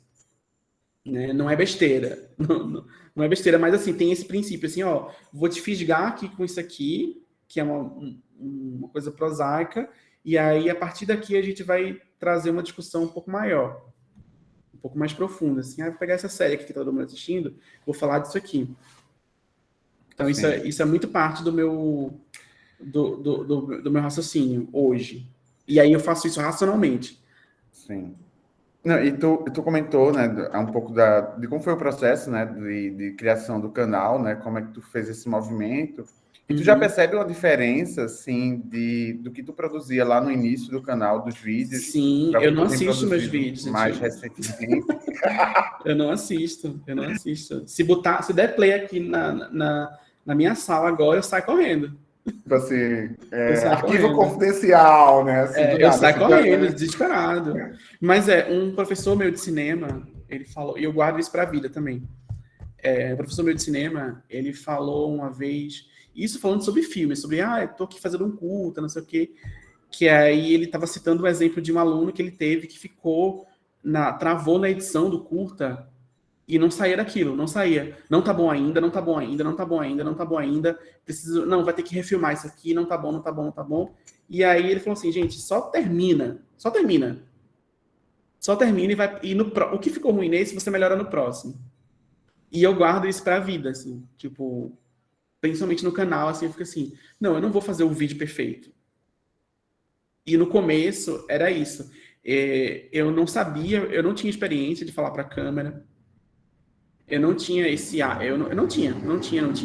Né? Não é besteira. Não é besteira, mas assim, tem esse princípio, assim, ó, vou te fisgar aqui com isso aqui, que é uma coisa prosaica, e aí, a partir daqui, a gente vai trazer uma discussão um pouco maior, um pouco mais profunda, assim, vou pegar essa série aqui que tá todo mundo assistindo, vou falar disso aqui. Então, isso é muito parte do meu meu raciocínio hoje. E aí eu faço isso racionalmente. Sim. Não, e tu comentou, né, um pouco de como foi o processo, né, de criação do canal, né, como é que tu fez esse movimento. E tu já percebe uma diferença, assim, do que tu produzia lá no início do canal, dos vídeos? Sim, eu não assisto meus vídeos mais antigos. recentemente. Eu não assisto. Se der play aqui na minha sala agora, eu saio correndo. Tipo assim, arquivo correndo. confidencial, né? Assim, do Eu nada, saio assim, correndo, desesperado. Mas um professor meu de cinema, ele falou, e eu guardo isso para a vida também. Um professor meu de cinema, ele falou uma vez, isso falando sobre filmes, sobre, eu tô aqui fazendo um curta, não sei o quê, que aí ele estava citando o exemplo de um aluno que ele teve que travou na edição do curta e não saía daquilo, não saía. Não tá bom ainda, não tá bom ainda, não tá bom ainda, não tá bom ainda. Não, vai ter que refilmar isso aqui, não tá bom, não tá bom, não tá bom. E aí ele falou assim, gente, só termina. Só termina e vai. O que ficou ruim nesse, você melhora no próximo. E eu guardo isso pra vida, assim, tipo, principalmente no canal, assim, eu fico assim, não, eu não vou fazer o vídeo perfeito. E no começo era isso. Eu não sabia, eu não tinha experiência de falar para a câmera. Eu não tinha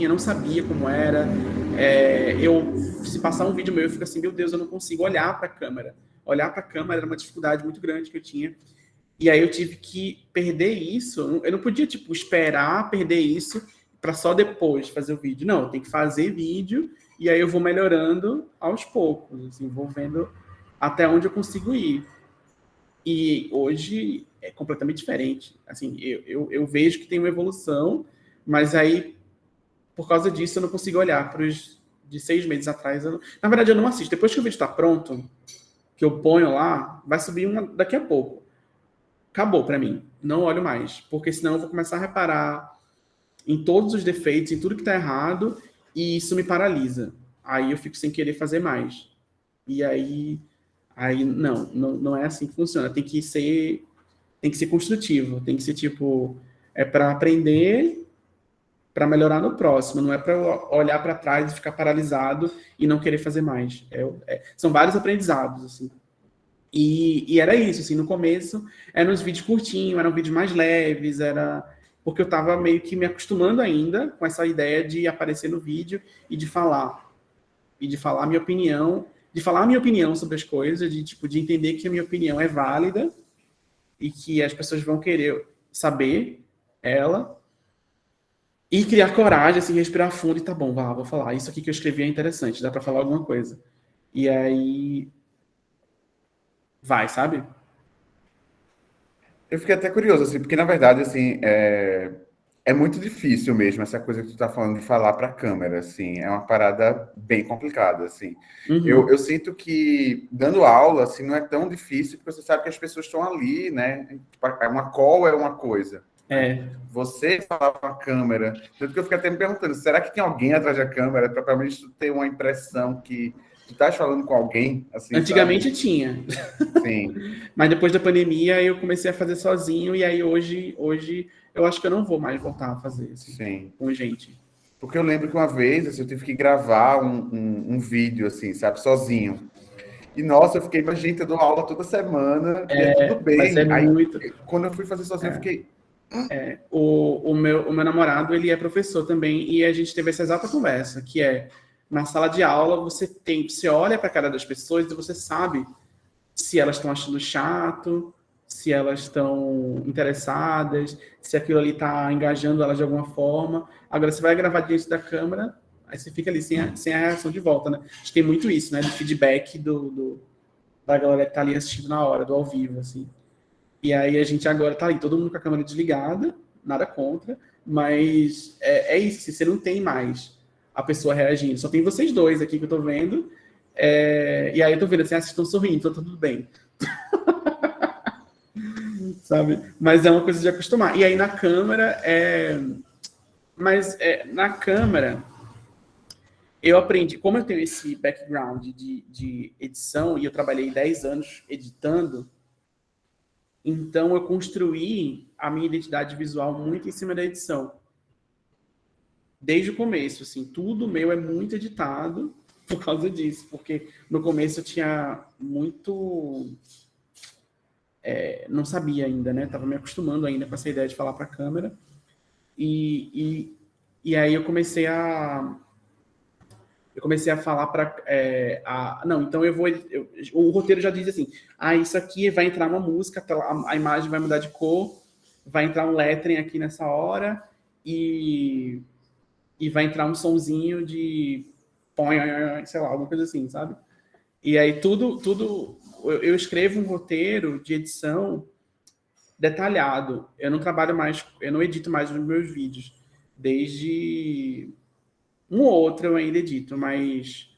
não sabia como era. Se passar um vídeo meu, eu fico assim, meu Deus, eu não consigo olhar para a câmera. Olhar para a câmera era uma dificuldade muito grande que eu tinha. E aí eu tive que perder isso. Eu não podia, tipo, esperar perder isso para só depois fazer o vídeo. Não, eu tenho que fazer vídeo e aí eu vou melhorando aos poucos, assim, vou vendo até onde eu consigo ir. E hoje é completamente diferente. Assim, eu vejo que tem uma evolução, mas aí, por causa disso, eu não consigo olhar para os de 6 meses atrás. Na verdade, eu não assisto. Depois que o vídeo está pronto, que eu ponho lá, vai subir uma daqui a pouco. Acabou para mim. Não olho mais. Porque senão eu vou começar a reparar em todos os defeitos, em tudo que está errado, e isso me paralisa. Aí eu fico sem querer fazer mais. E aí não é assim que funciona. Tem que ser construtivo. Tem que ser tipo, para aprender, para melhorar no próximo. Não é para olhar para trás e ficar paralisado e não querer fazer mais. São vários aprendizados, assim. E era isso, assim, no começo eram uns vídeos curtinhos, eram vídeos mais leves, porque eu estava meio que me acostumando ainda com essa ideia de aparecer no vídeo e de falar a minha opinião, sobre as coisas, de entender que a minha opinião é válida e que as pessoas vão querer saber ela e criar coragem, assim, respirar fundo e tá bom, vou falar, isso aqui que eu escrevi é interessante, dá para falar alguma coisa. E aí sabe? Eu fiquei até curioso, assim, porque na verdade, assim, é muito difícil mesmo essa coisa que tu tá falando de falar para a câmera, assim, é uma parada bem complicada, assim. Uhum. Eu sinto que dando aula, assim, não é tão difícil, porque você sabe que as pessoas estão ali, né? Uma call é uma coisa, Você falar com a câmera. Tanto que eu fico até me perguntando, será que tem alguém atrás da câmera para pelo menos tu ter uma impressão que tu estás falando com alguém? Assim, Antigamente sabe? tinha. Sim. Mas depois da pandemia eu comecei a fazer sozinho e aí hoje eu acho que eu não vou mais voltar a fazer assim, Sim. com gente. Porque eu lembro que uma vez assim, eu tive que gravar um vídeo, assim, sabe, sozinho. E, nossa, eu fiquei, mas gente, eu dou aula toda semana e é tudo Mas é bem. Aí, muito... quando eu fui fazer sozinho, eu fiquei... O meu namorado, ele é professor também, e a gente teve essa exata conversa, que é, na sala de aula, você olha para a cara das pessoas e você sabe se elas estão achando chato, se elas estão interessadas, se aquilo ali está engajando elas de alguma forma. Agora, você vai gravar diante da câmera, aí você fica ali sem a reação de volta, né? A gente tem muito isso, né? Do feedback da galera que tá ali assistindo na hora, do ao vivo, assim. E aí a gente agora tá ali, todo mundo com a câmera desligada, nada contra, mas é isso, assim, você não tem mais a pessoa reagindo. Só tem vocês dois aqui que eu tô vendo. E aí eu tô vendo assim, vocês estão sorrindo, então tá tudo bem. Sabe? Mas é uma coisa de acostumar. E aí na câmera, na câmera, eu aprendi, como eu tenho esse background de edição, e eu trabalhei 10 anos editando, então eu construí a minha identidade visual muito em cima da edição. Desde o começo, assim, tudo meu é muito editado por causa disso, porque no começo eu tinha muito... não sabia ainda, né? Tava me acostumando ainda com essa ideia de falar para a câmera. E aí eu comecei a falar para... não, então o roteiro já diz assim, isso aqui vai entrar uma música, a imagem vai mudar de cor, vai entrar um lettering aqui nessa hora, e vai entrar um sonzinho de... sei lá, alguma coisa assim, sabe? E aí tudo eu escrevo um roteiro de edição detalhado. Eu não edito mais os meus vídeos. Desde um ou outro eu ainda edito, mas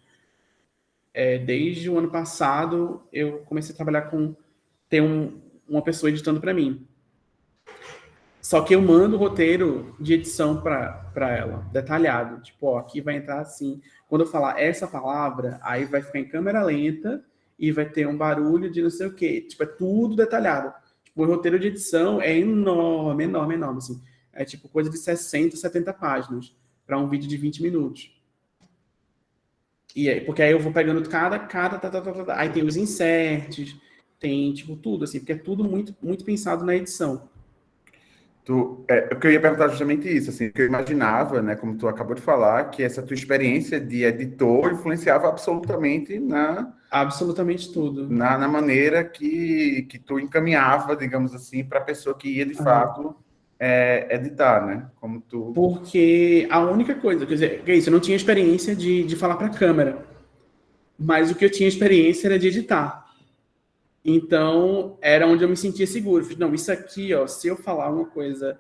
desde o ano passado eu comecei a trabalhar com ter uma pessoa editando para mim. Só que eu mando o roteiro de edição para ela, detalhado. Tipo, ó, aqui vai entrar assim. Quando eu falar essa palavra, aí vai ficar em câmera lenta e vai ter um barulho de não sei o quê. Tipo, é tudo detalhado. Tipo, o roteiro de edição é enorme, enorme, enorme. Assim. É tipo coisa de 60, 70 páginas para um vídeo de 20 minutos. E aí, porque aí eu vou pegando aí tem os inserts, tem tipo tudo, assim, porque é tudo muito, muito pensado na edição. Porque eu ia perguntar justamente isso, assim, que eu imaginava, né, como tu acabou de falar, que essa tua experiência de editor influenciava absolutamente Absolutamente tudo. na maneira que tu encaminhava, digamos assim, para a pessoa que ia, de fato, editar, né? Como tu... Porque a única coisa, quer dizer, é isso, eu não tinha experiência de falar para a câmera, mas o que eu tinha experiência era de editar. Então, era onde eu me sentia seguro. Falei, não, isso aqui, ó, se eu falar uma coisa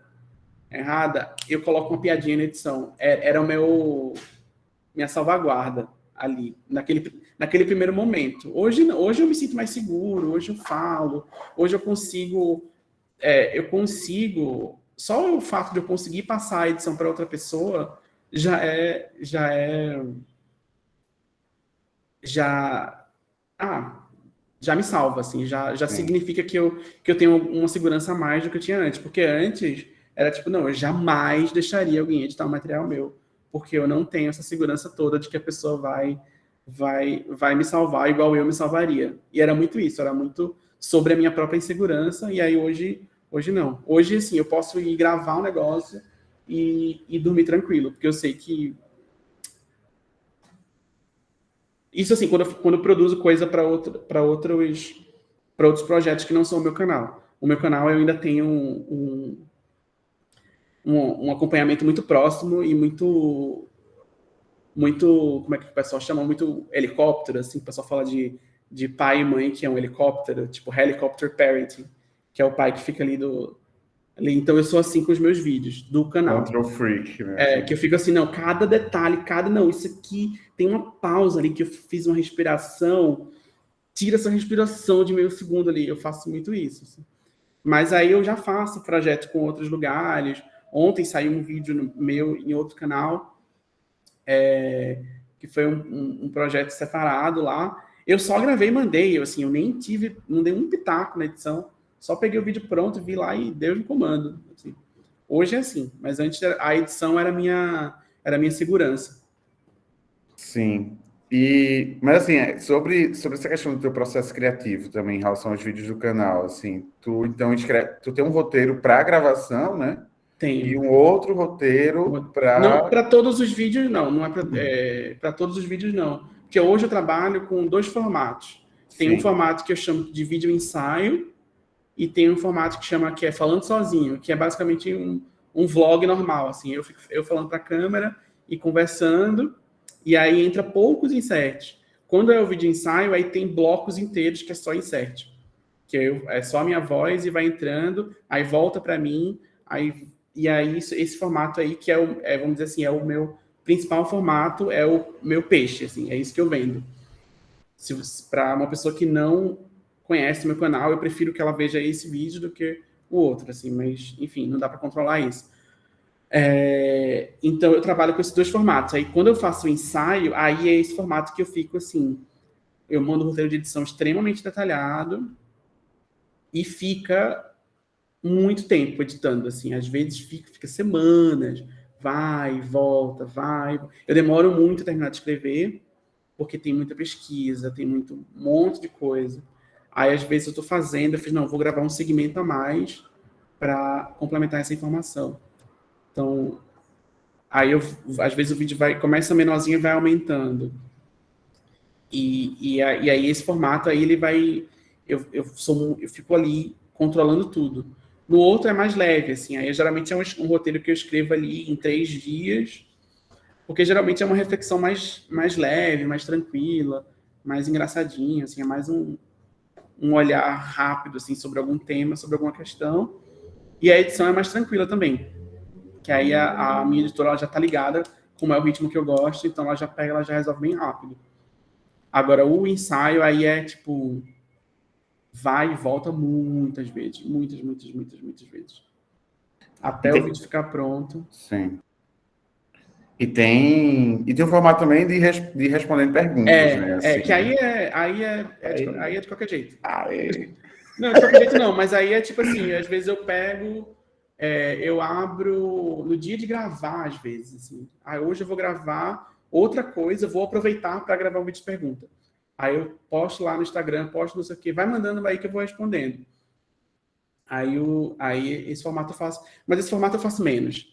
errada, eu coloco uma piadinha na edição. Era minha salvaguarda ali, naquele primeiro momento. Hoje eu me sinto mais seguro, hoje eu falo, hoje eu consigo... Só o fato de eu conseguir passar a edição para outra pessoa já me salva, assim, já significa que eu tenho uma segurança a mais do que eu tinha antes, porque antes era tipo, não, eu jamais deixaria alguém editar um material meu, porque eu não tenho essa segurança toda de que a pessoa vai me salvar igual eu me salvaria. E era muito isso, era muito sobre a minha própria insegurança, e aí hoje não. Hoje, assim, eu posso ir gravar um negócio e dormir tranquilo, porque eu sei que... Isso, assim, quando eu produzo coisa para outros projetos que não são o meu canal. O meu canal eu ainda tenho um acompanhamento muito próximo e muito, como é que o pessoal chama? Muito helicóptero, assim, o pessoal fala de pai e mãe, que é um helicóptero, tipo helicopter parenting, que é o pai que fica ali então eu sou assim com os meus vídeos do canal. Control freak, né? Que eu fico assim, não, cada detalhe, não, isso aqui tem uma pausa ali que eu fiz uma respiração, tira essa respiração de meio segundo ali, eu faço muito isso. Assim. Mas aí eu já faço projeto com outros lugares. Ontem saiu um vídeo meu em outro canal, que foi um projeto separado lá. Eu só gravei e mandei, assim, eu nem não dei um pitaco na edição, só peguei o vídeo pronto, vi lá e dei no comando. Assim. Hoje é assim, mas antes a edição era minha segurança. Sim. Mas assim, sobre essa questão do teu processo criativo também em relação aos vídeos do canal, assim, tu então tu tem um roteiro para gravação, né? E Tenho. um outro roteiro Não para. para todos os vídeos, não é para todos os vídeos, não. Porque hoje eu trabalho com 2 formatos. Tem um Sim, formato que eu chamo de vídeo ensaio e tem um formato que é falando sozinho, que é basicamente um vlog normal, assim, eu falando para a câmera e conversando, e aí entra poucos inserts. Quando é o vídeo ensaio, aí tem blocos inteiros que é só insert, é só a minha voz e vai entrando, aí volta para mim, e aí esse formato aí que vamos dizer assim, é o meu principal formato, é o meu peixe, assim, é isso que eu vendo. Para uma pessoa que não conhece o meu canal, eu prefiro que ela veja esse vídeo do que o outro, assim, mas enfim, não dá para controlar isso. Então eu trabalho com esses 2 formatos. Aí quando eu faço o ensaio, aí é esse formato que eu fico assim, eu mando um roteiro de edição extremamente detalhado e fica muito tempo editando, assim, às vezes fica semanas, vai, volta, vai. Eu demoro muito a terminar de escrever, porque tem muita pesquisa, tem muito um monte de coisa. Aí, às vezes, eu estou fazendo, eu fiz, não, vou gravar um segmento a mais para complementar essa informação. Então, às vezes, o vídeo começa menorzinho e vai aumentando. E aí, esse formato, aí ele vai... eu fico ali controlando tudo. No outro é mais leve, assim. Aí, geralmente, é um roteiro que eu escrevo ali em 3 dias, porque geralmente é uma reflexão mais leve, mais tranquila, mais engraçadinha, assim, é mais um olhar rápido assim sobre algum tema, sobre alguma questão. E a edição é mais tranquila também, que aí a minha editora ela já está ligada como é o ritmo que eu gosto, então ela já pega, ela já resolve bem rápido. Agora o ensaio aí é tipo vai e volta muitas vezes, muitas vezes, e até o vídeo tem, ficar pronto. sim. E tem um formato também de respondendo perguntas, né? Assim, Que né? aí é de qualquer jeito. Aí, Não, de qualquer jeito não, mas aí é tipo assim, às vezes eu pego, eu abro no dia de gravar, às vezes, assim. Aí hoje eu vou gravar outra coisa, vou aproveitar para gravar um vídeo de pergunta. Aí eu posto lá no Instagram, posto não sei o quê, vai mandando aí que eu vou respondendo. Aí esse formato eu faço, mas esse formato eu faço menos.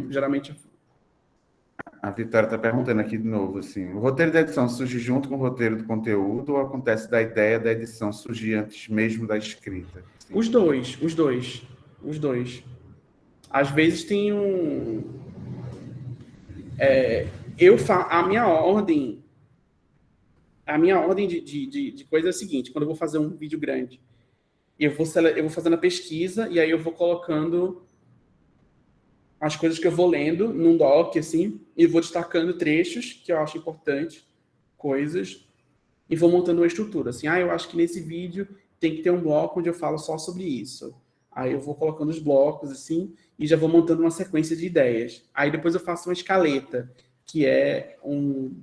Geralmente. a Vitória está perguntando aqui de novo, assim, o roteiro da edição surge junto com o roteiro do conteúdo ou acontece da ideia da edição surgir antes mesmo da escrita? Assim, Os dois. Às vezes tem a minha ordem de coisa é a seguinte: quando eu vou fazer um vídeo grande, eu vou fazendo a pesquisa e aí eu vou colocando as coisas que eu vou lendo num doc, assim, e vou destacando trechos que eu acho importantes, coisas, e vou montando uma estrutura. Assim, eu acho que nesse vídeo tem que ter um bloco onde eu falo só sobre isso. Aí eu vou colocando os blocos, assim, e já vou montando uma sequência de ideias. Aí depois eu faço uma escaleta, que é o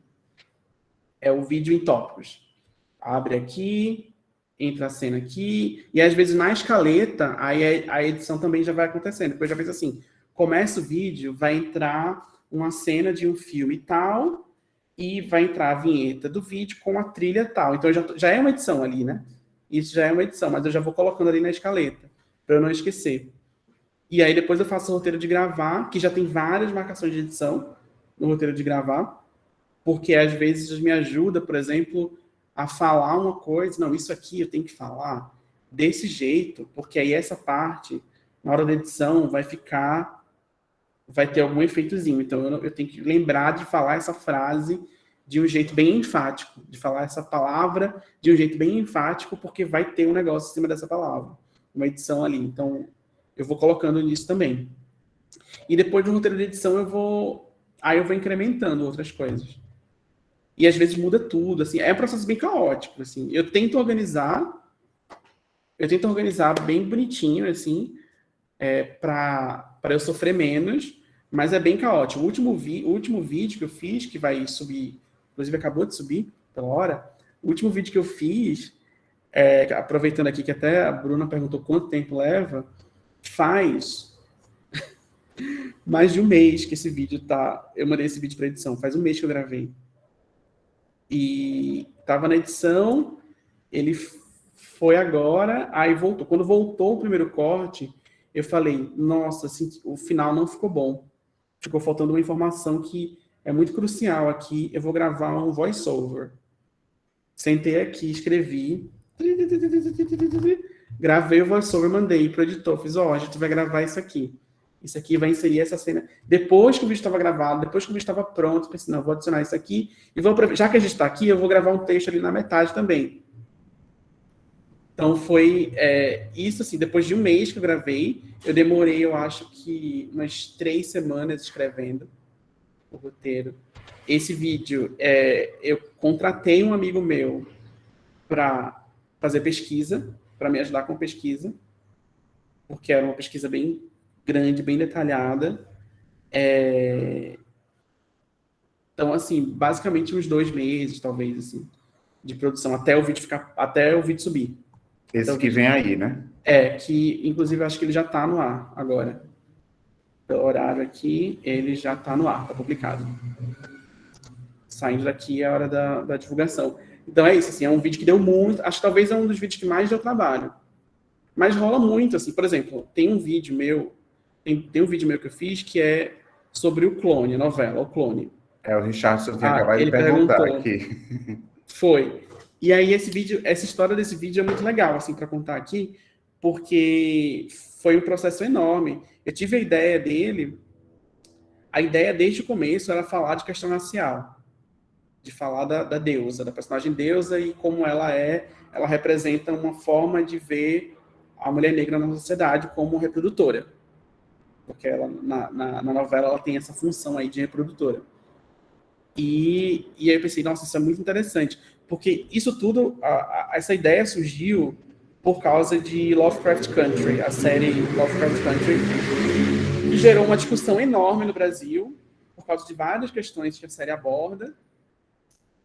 vídeo em tópicos. Abre aqui, entra a cena aqui, e às vezes na escaleta, aí a edição também já vai acontecendo. Depois já penso assim, começa o vídeo, vai entrar uma cena de um filme tal, e vai entrar a vinheta do vídeo com a trilha tal. Então já é uma edição ali, né? Isso já é uma edição, mas eu já vou colocando ali na escaleta, para eu não esquecer. E aí depois eu faço o roteiro de gravar, que já tem várias marcações de edição no roteiro de gravar, porque às vezes me ajuda, por exemplo, a falar uma coisa, não, isso aqui eu tenho que falar desse jeito, porque aí essa parte, na hora da edição, vai ter algum efeitozinho. Então eu tenho que lembrar de falar essa frase de um jeito bem enfático, de falar essa palavra de um jeito bem enfático, porque vai ter um negócio em cima dessa palavra, uma edição ali. Então eu vou colocando nisso também. E depois do roteiro de edição aí eu vou incrementando outras coisas. E às vezes muda tudo, assim, é um processo bem caótico, assim. Eu tento organizar, Eu tento organizar bem bonitinho, assim, para eu sofrer menos, mas é bem caótico. O último vídeo que eu fiz, que vai subir, inclusive acabou de subir pela hora, o último vídeo que eu fiz, aproveitando aqui que até a Bruna perguntou quanto tempo leva, faz mais de um mês que esse vídeo tá. Eu mandei esse vídeo para edição, faz um mês que eu gravei. E tava na edição, ele foi agora, aí voltou. Quando voltou o primeiro corte, eu falei, nossa, assim, o final não ficou bom. Ficou faltando uma informação que é muito crucial aqui. Eu vou gravar um voice-over. Sentei aqui, escrevi, gravei o voice-over, mandei para o editor. Fiz, a gente vai gravar isso aqui. Isso aqui vai inserir essa cena. Depois que o vídeo estava gravado, depois que o vídeo estava pronto, pensei, não, vou adicionar isso aqui. E já que a gente está aqui, eu vou gravar um texto ali na metade também. Então foi isso, assim, depois de um mês que eu gravei, eu demorei, eu acho que umas 3 semanas escrevendo o roteiro. Esse vídeo, eu contratei um amigo meu para fazer pesquisa, para me ajudar com pesquisa, porque era uma pesquisa bem grande, bem detalhada. Então, assim, basicamente uns 2 meses, talvez, assim, de produção, até o vídeo subir. Esse que vem aí, né? Que inclusive acho que ele já está no ar agora. Pelo horário aqui, ele já está no ar, está publicado. Saindo daqui é a hora da divulgação. Então é isso, assim, é um vídeo que deu muito, acho que talvez é um dos vídeos que mais deu trabalho. Mas rola muito, assim, por exemplo, tem um vídeo meu que eu fiz que é sobre o Clone, a novela, o Clone. O Richardson tinha acabado de Ele perguntar perguntou. aqui. Foi. E aí essa história desse vídeo é muito legal, assim, para contar aqui, porque foi um processo enorme. Eu tive a ideia desde o começo era falar de questão racial, de falar da deusa, da personagem deusa e como ela representa uma forma de ver a mulher negra na sociedade como reprodutora. Porque ela, na novela ela tem essa função aí de reprodutora. E aí eu pensei, nossa, isso é muito interessante, porque isso tudo, essa ideia surgiu por causa de Lovecraft Country, a série Lovecraft Country, que gerou uma discussão enorme no Brasil, por causa de várias questões que a série aborda.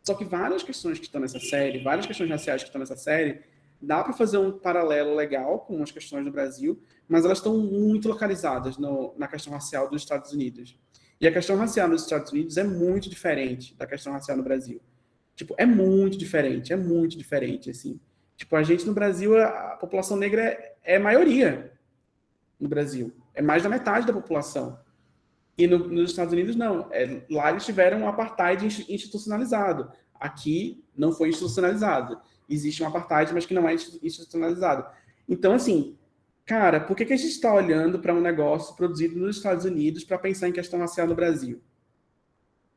Só que várias questões que estão nessa série, várias questões raciais que estão nessa série, dá para fazer um paralelo legal com as questões do Brasil, mas elas estão muito localizadas na questão racial dos Estados Unidos. E a questão racial nos Estados Unidos é muito diferente da questão racial no Brasil. Tipo, é muito diferente, assim. Tipo, a gente no Brasil, a população negra é maioria no Brasil. É mais da metade da população. E nos Estados Unidos, não. Lá eles tiveram um apartheid institucionalizado. Aqui não foi institucionalizado. Existe um apartheid, mas que não é institucionalizado. Então, assim, cara, por que a gente está olhando para um negócio produzido nos Estados Unidos para pensar em questão racial no Brasil?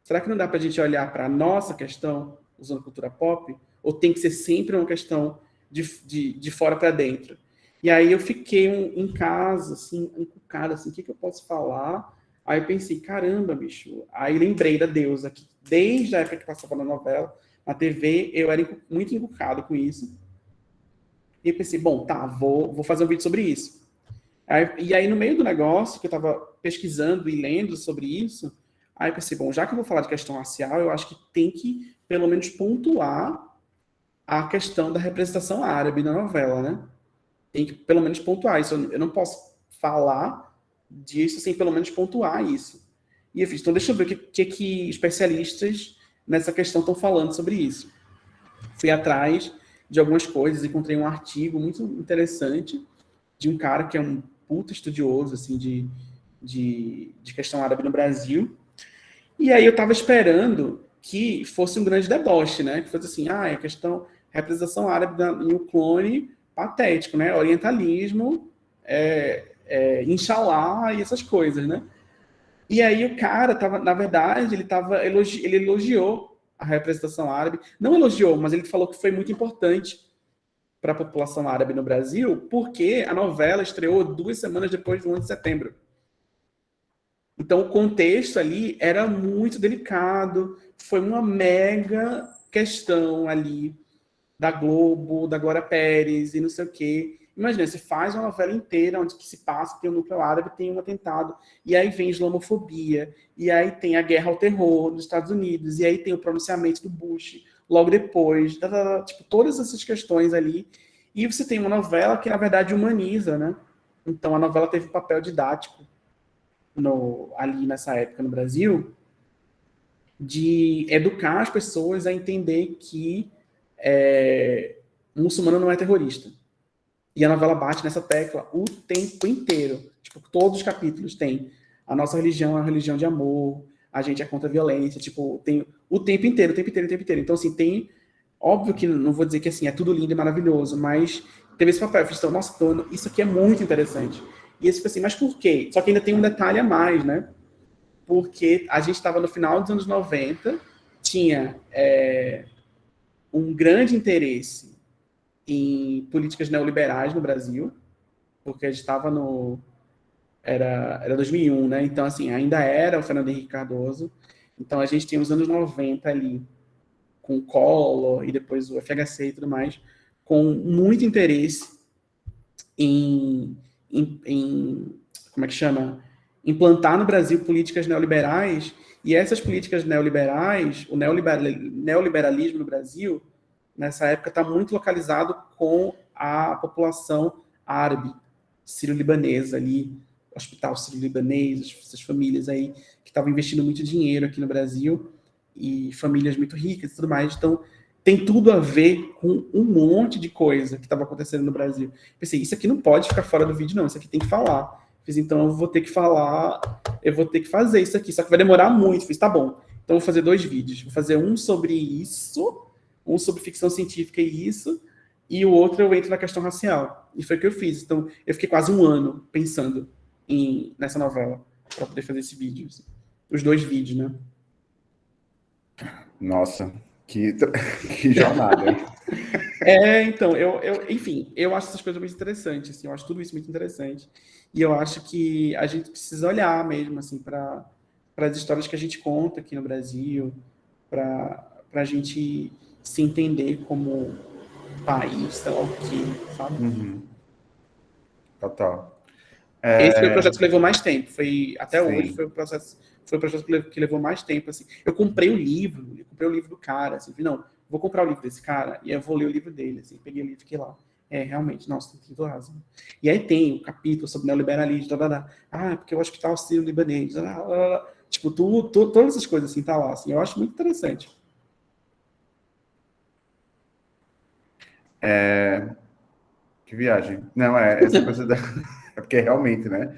Será que não dá para a gente olhar para a nossa questão usando cultura pop? Ou tem que ser sempre uma questão de fora para dentro? E aí eu fiquei em casa, assim, encucado, assim, o que eu posso falar? Aí eu pensei, caramba, bicho. Aí lembrei da deusa, que desde a época que passava na novela, na TV, eu era muito encucado com isso. E eu pensei, bom, tá, vou fazer um vídeo sobre isso. E aí, no meio do negócio, que eu estava pesquisando e lendo sobre isso, aí eu pensei, bom, já que eu vou falar de questão racial, eu acho que tem que, pelo menos, pontuar a questão da representação árabe na novela, né? Tem que, pelo menos, pontuar isso. Eu não posso falar disso sem, pelo menos, pontuar isso. E eu fiz, então deixa eu ver o que especialistas nessa questão estão falando sobre isso. Fui atrás de algumas coisas, encontrei um artigo muito interessante de um cara que é um puta estudioso, assim, de questão árabe no Brasil. E aí eu estava esperando que fosse um grande deboche, né? Que fosse assim, a questão representação árabe em o clone patético, né? Orientalismo, Inshallah e essas coisas, né? E aí o cara tava, na verdade, ele elogiou a representação árabe. Não elogiou, mas ele falou que foi muito importante para a população árabe no Brasil, porque a novela estreou 2 semanas depois do 11 de setembro. Então, o contexto ali era muito delicado, foi uma mega questão ali da Globo, da Glória Pérez e não sei o quê. imagina, você faz uma novela inteira onde que se passa, tem um núcleo árabe, tem um atentado, e aí vem islamofobia, e aí tem a guerra ao terror nos Estados Unidos, e aí tem o pronunciamento do Bush logo depois, tipo, todas essas questões ali. E você tem uma novela que, na verdade, humaniza, né? Então, a novela teve um papel didático ali nessa época no Brasil, de educar as pessoas a entender que o muçulmano não é terrorista. E a novela bate nessa tecla o tempo inteiro. Tipo, todos os capítulos tem. A nossa religião é uma religião de amor, a gente é contra a violência, tipo, tem o tempo inteiro, o tempo inteiro, o tempo inteiro. Então, assim, tem... Óbvio que não vou dizer que, assim, é tudo lindo e maravilhoso, mas teve esse papel. Eu falei, nossa, isso aqui é muito interessante. E esse foi assim, mas por quê? Só que ainda tem um detalhe a mais, né? Porque a gente estava no final dos anos 90, tinha um grande interesse em políticas neoliberais no Brasil, porque a gente estava era 2001, né? Então, assim, ainda era o Fernando Henrique Cardoso. Então, a gente tinha os anos 90 ali, com o Collor e depois o FHC e tudo mais, com muito interesse em como é que chama? Implantar no Brasil políticas neoliberais, e essas políticas neoliberais, o neoliberalismo no Brasil, nessa época, está muito localizado com a população árabe, sírio-libanesa ali, hospital sírio-libanês, essas famílias aí que estavam investindo muito dinheiro aqui no Brasil, e famílias muito ricas e tudo mais. Então, tem tudo a ver com um monte de coisa que estava acontecendo no Brasil. Pensei, isso aqui não pode ficar fora do vídeo, não, isso aqui tem que falar. Fiz, então eu vou ter que falar, eu vou ter que fazer isso aqui, só que vai demorar muito. Fiz, tá bom, então eu vou fazer 2 vídeos. Vou fazer um sobre isso, um sobre ficção científica e isso, e o outro eu entro na questão racial. E foi o que eu fiz. Então eu fiquei quase um ano pensando nessa novela, para poder fazer esse vídeo. Assim. Os 2 vídeos, né? Nossa, que jornada. Então, enfim, eu acho essas coisas muito interessantes, assim, eu acho tudo isso muito interessante. E eu acho que a gente precisa olhar mesmo, assim, para as histórias que a gente conta aqui no Brasil, para a gente se entender como país, sei lá o quê, sabe? Uhum. Total. Esse foi o projeto que levou mais tempo. Até Sim. hoje foi o processo que levou mais tempo. Assim. Eu comprei o livro do cara. Assim, não, vou comprar o livro desse cara e eu vou ler o livro dele. Assim, peguei o livro e fiquei lá. Realmente, nossa, tem toda razão. E aí tem o capítulo sobre neoliberalismo, porque eu acho que tá o auxílio libanês, tipo, todas essas coisas assim, tá lá. Assim, eu acho muito interessante. Que viagem. Não, essa coisa da... É porque realmente, né?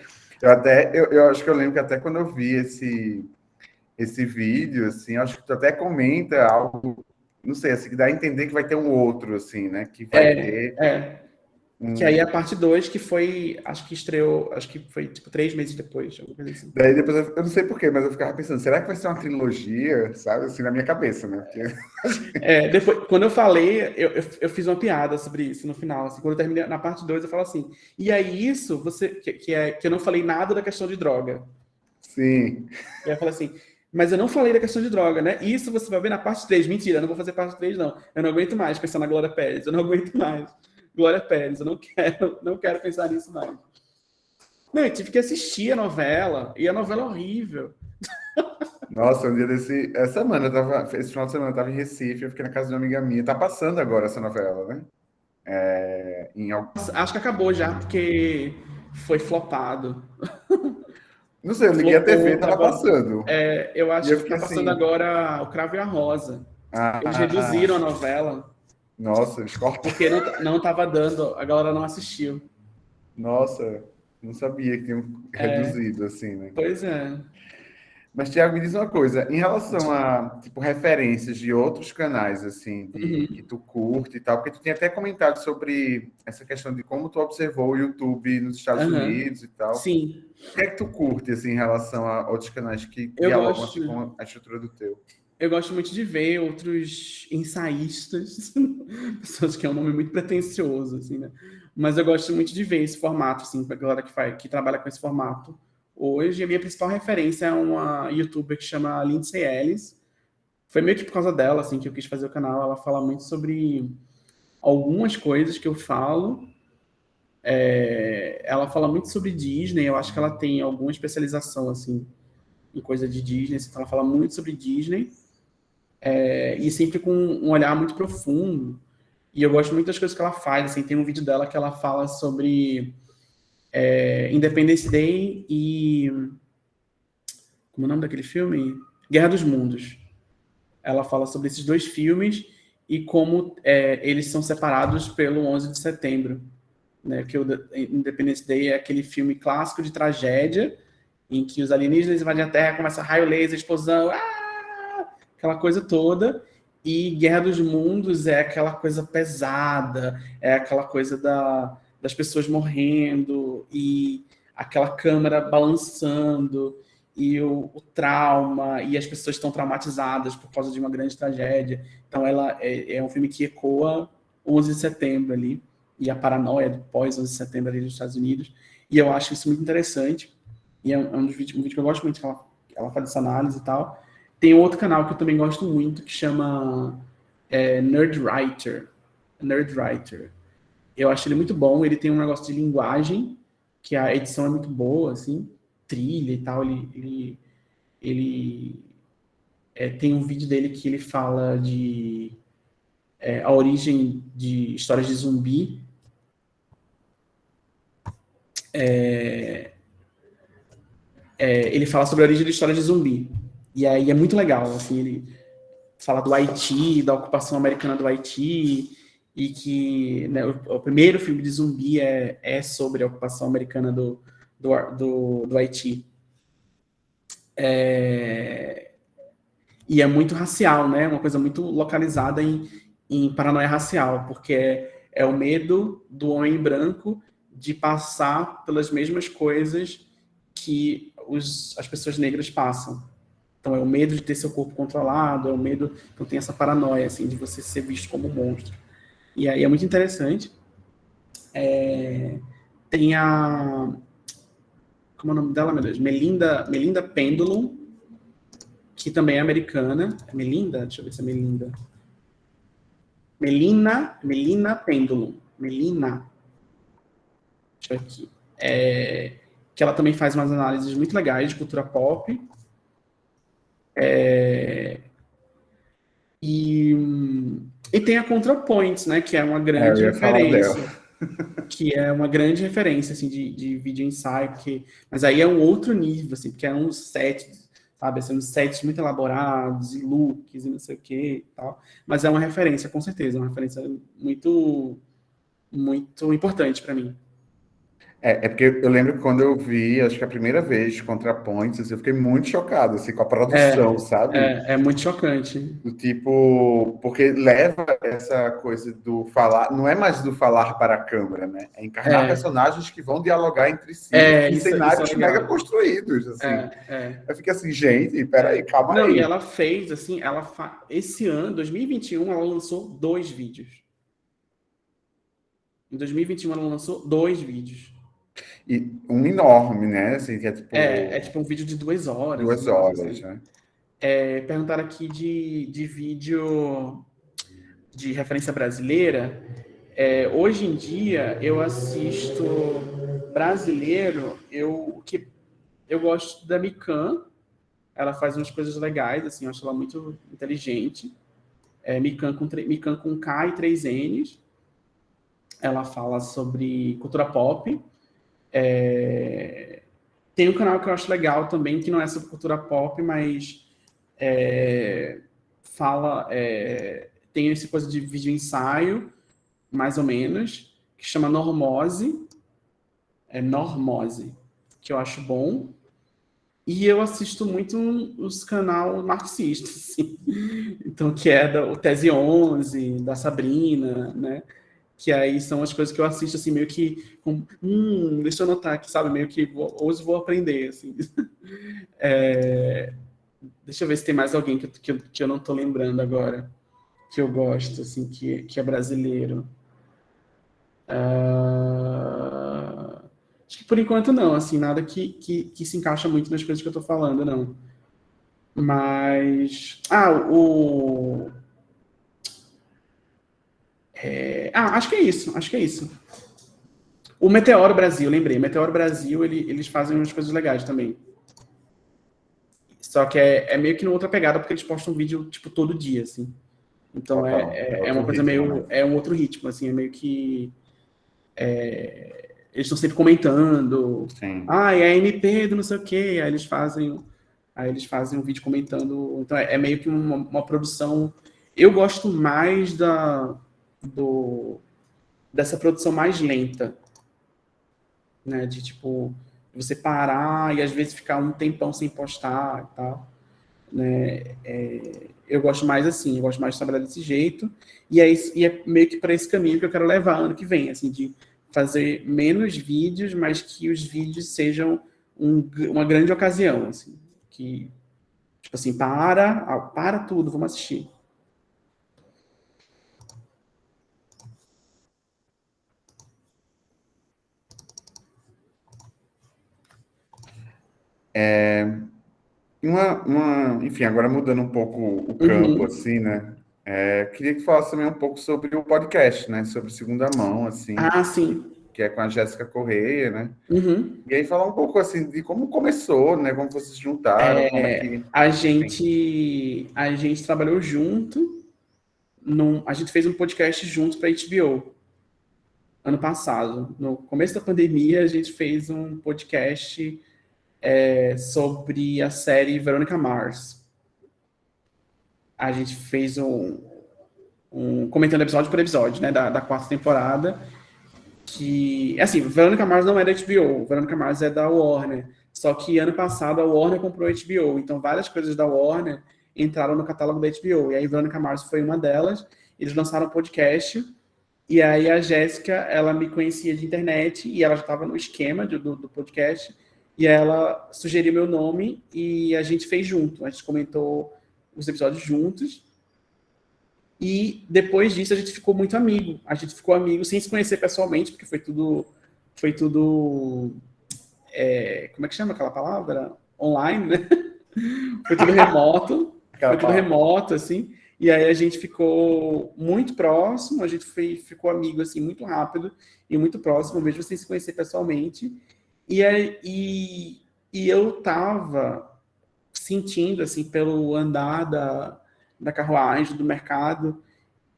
Eu acho que eu lembro que até quando eu vi esse vídeo, assim, acho que tu até comenta algo, não sei, assim, que dá a entender que vai ter um outro, assim, né? Que vai ter... Que aí a parte 2, que foi, acho que estreou, acho que foi tipo 3 meses depois, alguma coisa assim. Daí depois, eu não sei porquê, mas eu ficava pensando, será que vai ser uma trilogia, sabe? Assim, na minha cabeça, né? Porque... Depois, quando eu falei, eu fiz uma piada sobre isso no final. Assim, quando eu terminei na parte 2, eu falo assim, e aí isso, que eu não falei nada da questão de droga. Sim. E aí eu falei assim, mas eu não falei da questão de droga, né? Isso você vai ver na parte 3. Mentira, eu não vou fazer parte 3, não. Eu não aguento mais pensar na Glória Pérez. Eu não aguento mais. Glória Pérez, eu não quero pensar nisso mais. Não, eu tive que assistir a novela, e a novela é horrível. Nossa, um dia essa semana, esse final de semana eu tava em Recife, eu fiquei na casa de uma amiga minha. Tá passando agora essa novela, né? Acho que acabou já, porque foi flopado. Não sei, eu liguei a TV e tava passando. Eu E acho eu que fiquei tá passando assim... agora O Cravo e a Rosa. Eles reduziram a novela. Nossa, eles cortaram. Porque não tava dando, a galera não assistiu. Nossa, não sabia que tinham reduzido, assim, né? Pois é. Mas, Thiago, me diz uma coisa, em relação a, tipo, referências de outros canais, assim, que tu curte e tal, porque tu tinha até comentado sobre essa questão de como tu observou o YouTube nos Estados Unidos e tal. Sim. O que é que tu curte, assim, em relação a outros canais que Eu dialogam, gosto, assim, com a estrutura do teu? eu gosto muito de ver outros ensaístas, pessoas que é um nome muito pretensioso, assim, né? Mas eu gosto muito de ver esse formato, assim, a galera que trabalha com esse formato. Hoje, a minha principal referência é uma youtuber que chama Lindsay Ellis. Foi meio que por causa dela, assim, que eu quis fazer o canal. Ela fala muito sobre algumas coisas que eu falo Ela fala muito sobre Disney, eu acho que ela tem alguma especialização, assim, em coisa de Disney, então ela fala muito sobre Disney, e sempre com um olhar muito profundo, e eu gosto muito das coisas que ela faz, assim, tem um vídeo dela que ela fala sobre Independence Day e... Como é o nome daquele filme? Guerra dos Mundos. Ela fala sobre esses dois filmes e como eles são separados pelo 11 de setembro. Né? Que o Independence Day é aquele filme clássico de tragédia, em que os alienígenas invadem a Terra, começa raio laser, explosão, aquela coisa toda. E Guerra dos Mundos é aquela coisa pesada, é aquela coisa das pessoas morrendo e aquela câmera balançando e o trauma, e as pessoas estão traumatizadas por causa de uma grande tragédia. Então ela é um filme que ecoa 11 de setembro ali, e a paranoia do pós-11 de setembro ali nos Estados Unidos. E eu acho isso muito interessante. E é um vídeo que eu gosto muito, que ela faz essa análise e tal. Tem outro canal que eu também gosto muito, que chama Nerdwriter. Nerdwriter. Eu acho ele muito bom. Ele tem um negócio de linguagem, que a edição é muito boa, assim, trilha e tal. Ele tem um vídeo dele que ele fala de a origem de histórias de zumbi. Ele fala sobre a origem da história de zumbi. E aí é muito legal, assim, ele fala do Haiti, da ocupação americana do Haiti, e que, né, o primeiro filme de zumbi é sobre a ocupação americana do Haiti. E é muito racial, né? Uma coisa muito localizada em paranoia racial, porque é o medo do homem branco de passar pelas mesmas coisas que as pessoas negras passam. Então é o medo de ter seu corpo controlado, é o medo... Então tem essa paranoia, assim, de você ser visto como um monstro. E aí é muito interessante. Tem a... Como é o nome dela, meu Deus? Melinda Pendulum, que também é americana. É Melinda? Deixa eu ver se é Melinda. Melina Pendulum. Melina. Deixa eu ver aqui. Que ela também faz umas análises muito legais de cultura pop. E tem a ContraPoints, né? Que é uma grande referência. Que é uma grande referência, assim, de vídeo ensaio. Mas aí é um outro nível, assim, porque é uns sets, sabe? Assim, uns sets muito elaborados, e looks, e não sei o que e tal. Mas é uma referência, com certeza. É uma referência muito, muito importante para mim. Porque eu lembro que quando eu vi, acho que a primeira vez ContraPoints, assim, eu fiquei muito chocado, assim, com a produção, sabe? É muito chocante. Do tipo, porque leva essa coisa do falar, não é mais do falar para a câmera, né? É encarnar personagens que vão dialogar entre si em cenários mega construídos, assim. Eu fiquei assim, gente, peraí, calma aí. Não, e ela fez, assim, esse ano, 2021, ela lançou 2 vídeos. Em 2021, ela lançou 2 vídeos. E um enorme, né? Assim, que é tipo... É tipo um vídeo de 2 horas. 2 horas, assim. né? Perguntaram aqui de vídeo de referência brasileira. Hoje em dia, eu assisto brasileiro, eu gosto da Mikan. Ela faz umas coisas legais, assim, eu acho ela muito inteligente. Mikan com K e 3 N's. Ela fala sobre cultura pop. Tem um canal que eu acho legal também, que não é sobre cultura pop, mas tem essa coisa de vídeo ensaio, mais ou menos, que chama Normose. Normose, que eu acho bom. E eu assisto muito os canais marxistas, assim. Então, que é o Tese 11, da Sabrina, né? Que aí são as coisas que eu assisto, assim, meio que... deixa eu anotar aqui, sabe? Meio que hoje vou aprender, assim. Deixa eu ver se tem mais alguém que eu não tô lembrando agora, que eu gosto, assim, que é brasileiro. Acho que por enquanto não, assim, nada que se encaixa muito nas coisas que eu tô falando, não. Mas... acho que é isso. O Meteoro Brasil, lembrei. Meteoro Brasil, eles fazem umas coisas legais também. Só que é meio que numa outra pegada, porque eles postam vídeo, tipo, todo dia, assim. Então é uma coisa ritmo, meio... né? É um outro ritmo, assim, é meio que... eles estão sempre comentando. Sim. Ah, é a MP do não sei o quê. Aí eles fazem um vídeo comentando. Então é meio que uma produção. Eu gosto mais dessa produção mais lenta, né? De tipo, você parar e às vezes ficar um tempão sem postar e tal. Né? Eu gosto mais assim, eu gosto mais de trabalhar desse jeito. E é meio que para esse caminho que eu quero levar ano que vem, assim, de fazer menos vídeos, mas que os vídeos sejam uma grande ocasião, assim, que, tipo assim, para tudo, vamos assistir. Enfim, agora mudando um pouco o campo, Uhum. assim, né? Queria que falasse também um pouco sobre o podcast, né? Sobre Segunda Mão, assim, Ah, sim. que é com a Jéssica Correia, né? Uhum. E aí falar um pouco, assim, de como começou, né? Como vocês se juntaram, como é que... Enfim. A gente trabalhou junto, a gente fez um podcast junto para HBO ano passado. No começo da pandemia, a gente fez um podcast sobre a série Veronica Mars. A gente fez comentando episódio por episódio, né, da quarta temporada, que, assim, Veronica Mars não é da HBO, Veronica Mars é da Warner, só que ano passado a Warner comprou a HBO, então várias coisas da Warner entraram no catálogo da HBO, e aí Veronica Mars foi uma delas, eles lançaram um podcast, e aí a Jéssica, ela me conhecia de internet, e ela já estava no esquema do podcast, e ela sugeriu meu nome, e a gente fez junto, a gente comentou os episódios juntos, e depois disso a gente ficou muito amigo. A gente ficou amigo sem se conhecer pessoalmente, porque foi tudo, como é que chama aquela palavra? Online, né? Aquela Foi tudo palavra. remoto, assim. E aí a gente ficou muito próximo, a gente ficou amigo, assim, muito rápido e muito próximo, mesmo sem se conhecer pessoalmente. E eu tava sentindo, assim, pelo andar da carruagem, do mercado,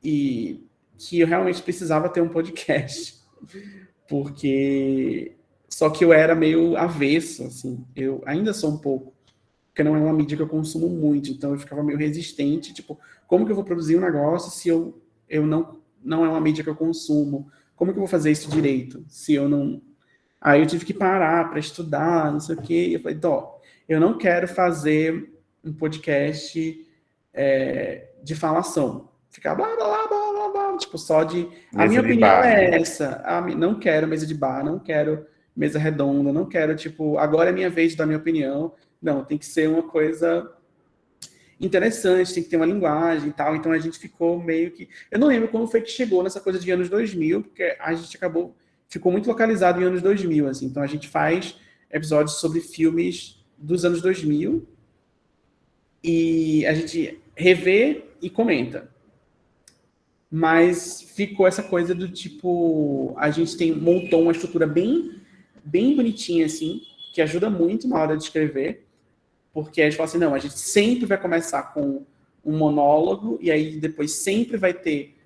e que eu realmente precisava ter um podcast, porque só que eu era meio avesso, assim, eu ainda sou um pouco, porque não é uma mídia que eu consumo muito, então eu ficava meio resistente, tipo, como que eu vou produzir um negócio se eu não é uma mídia que eu consumo? Como que eu vou fazer isso direito? Se eu não... Aí eu tive que parar para estudar, não sei o quê, e eu falei, Dó, eu não quero fazer um podcast de falação. Ficar blá, blá, blá, blá, blá, tipo, só de... A minha Mesa de opinião bar, é né? essa. Não quero mesa de bar, não quero mesa redonda, não quero, tipo, agora é minha vez de dar minha opinião. Não, tem que ser uma coisa interessante, tem que ter uma linguagem e tal. Então a gente ficou meio que... Eu não lembro como foi que chegou nessa coisa de anos 2000, porque a gente ficou muito localizado em anos 2000, assim. Então a gente faz episódios sobre filmes dos anos 2000 e a gente revê e comenta. Mas ficou essa coisa do tipo, a gente montou uma estrutura bem, bem bonitinha, assim, que ajuda muito na hora de escrever, porque a gente fala assim, não, a gente sempre vai começar com um monólogo, e aí depois sempre vai ter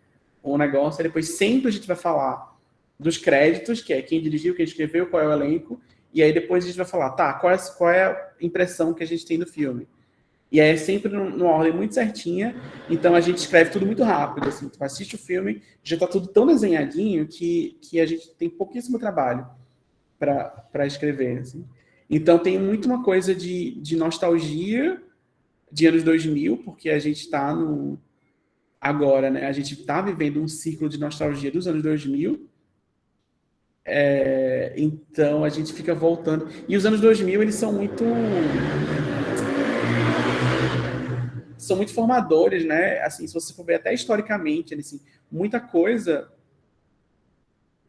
um negócio, e depois sempre a gente vai falar dos créditos, que é quem dirigiu, quem escreveu, qual é o elenco, e aí depois a gente vai falar, tá, qual é a impressão que a gente tem do filme? E é sempre numa ordem muito certinha, então a gente escreve tudo muito rápido, assim, tu assiste o filme, já está tudo tão desenhadinho que a gente tem pouquíssimo trabalho para escrever, assim. Então tem muito uma coisa de nostalgia de anos 2000, porque a gente está agora, né, a gente está vivendo um ciclo de nostalgia dos anos 2000, então a gente fica voltando. E os anos 2000, eles são muito formadores, né? Assim, se você for ver até historicamente, assim, muita coisa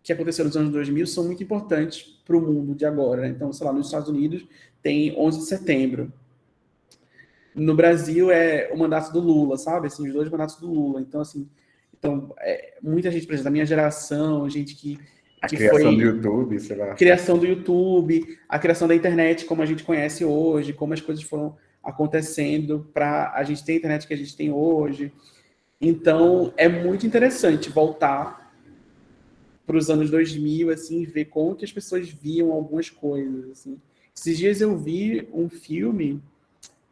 que aconteceu nos anos 2000 são muito importantes para o mundo de agora, né? Então, sei lá, nos Estados Unidos tem 11 de setembro. No Brasil é o mandato do Lula, sabe? Assim, os dois mandatos do Lula. Então, assim, muita gente, por exemplo, da minha geração, gente que A que criação do foi YouTube, sei lá. criação do YouTube, a criação da internet como a gente conhece hoje, como as coisas foram acontecendo para a gente ter a internet que a gente tem hoje. Então, é muito interessante voltar para os anos 2000, assim, ver como que as pessoas viam algumas coisas, assim. Esses dias eu vi um filme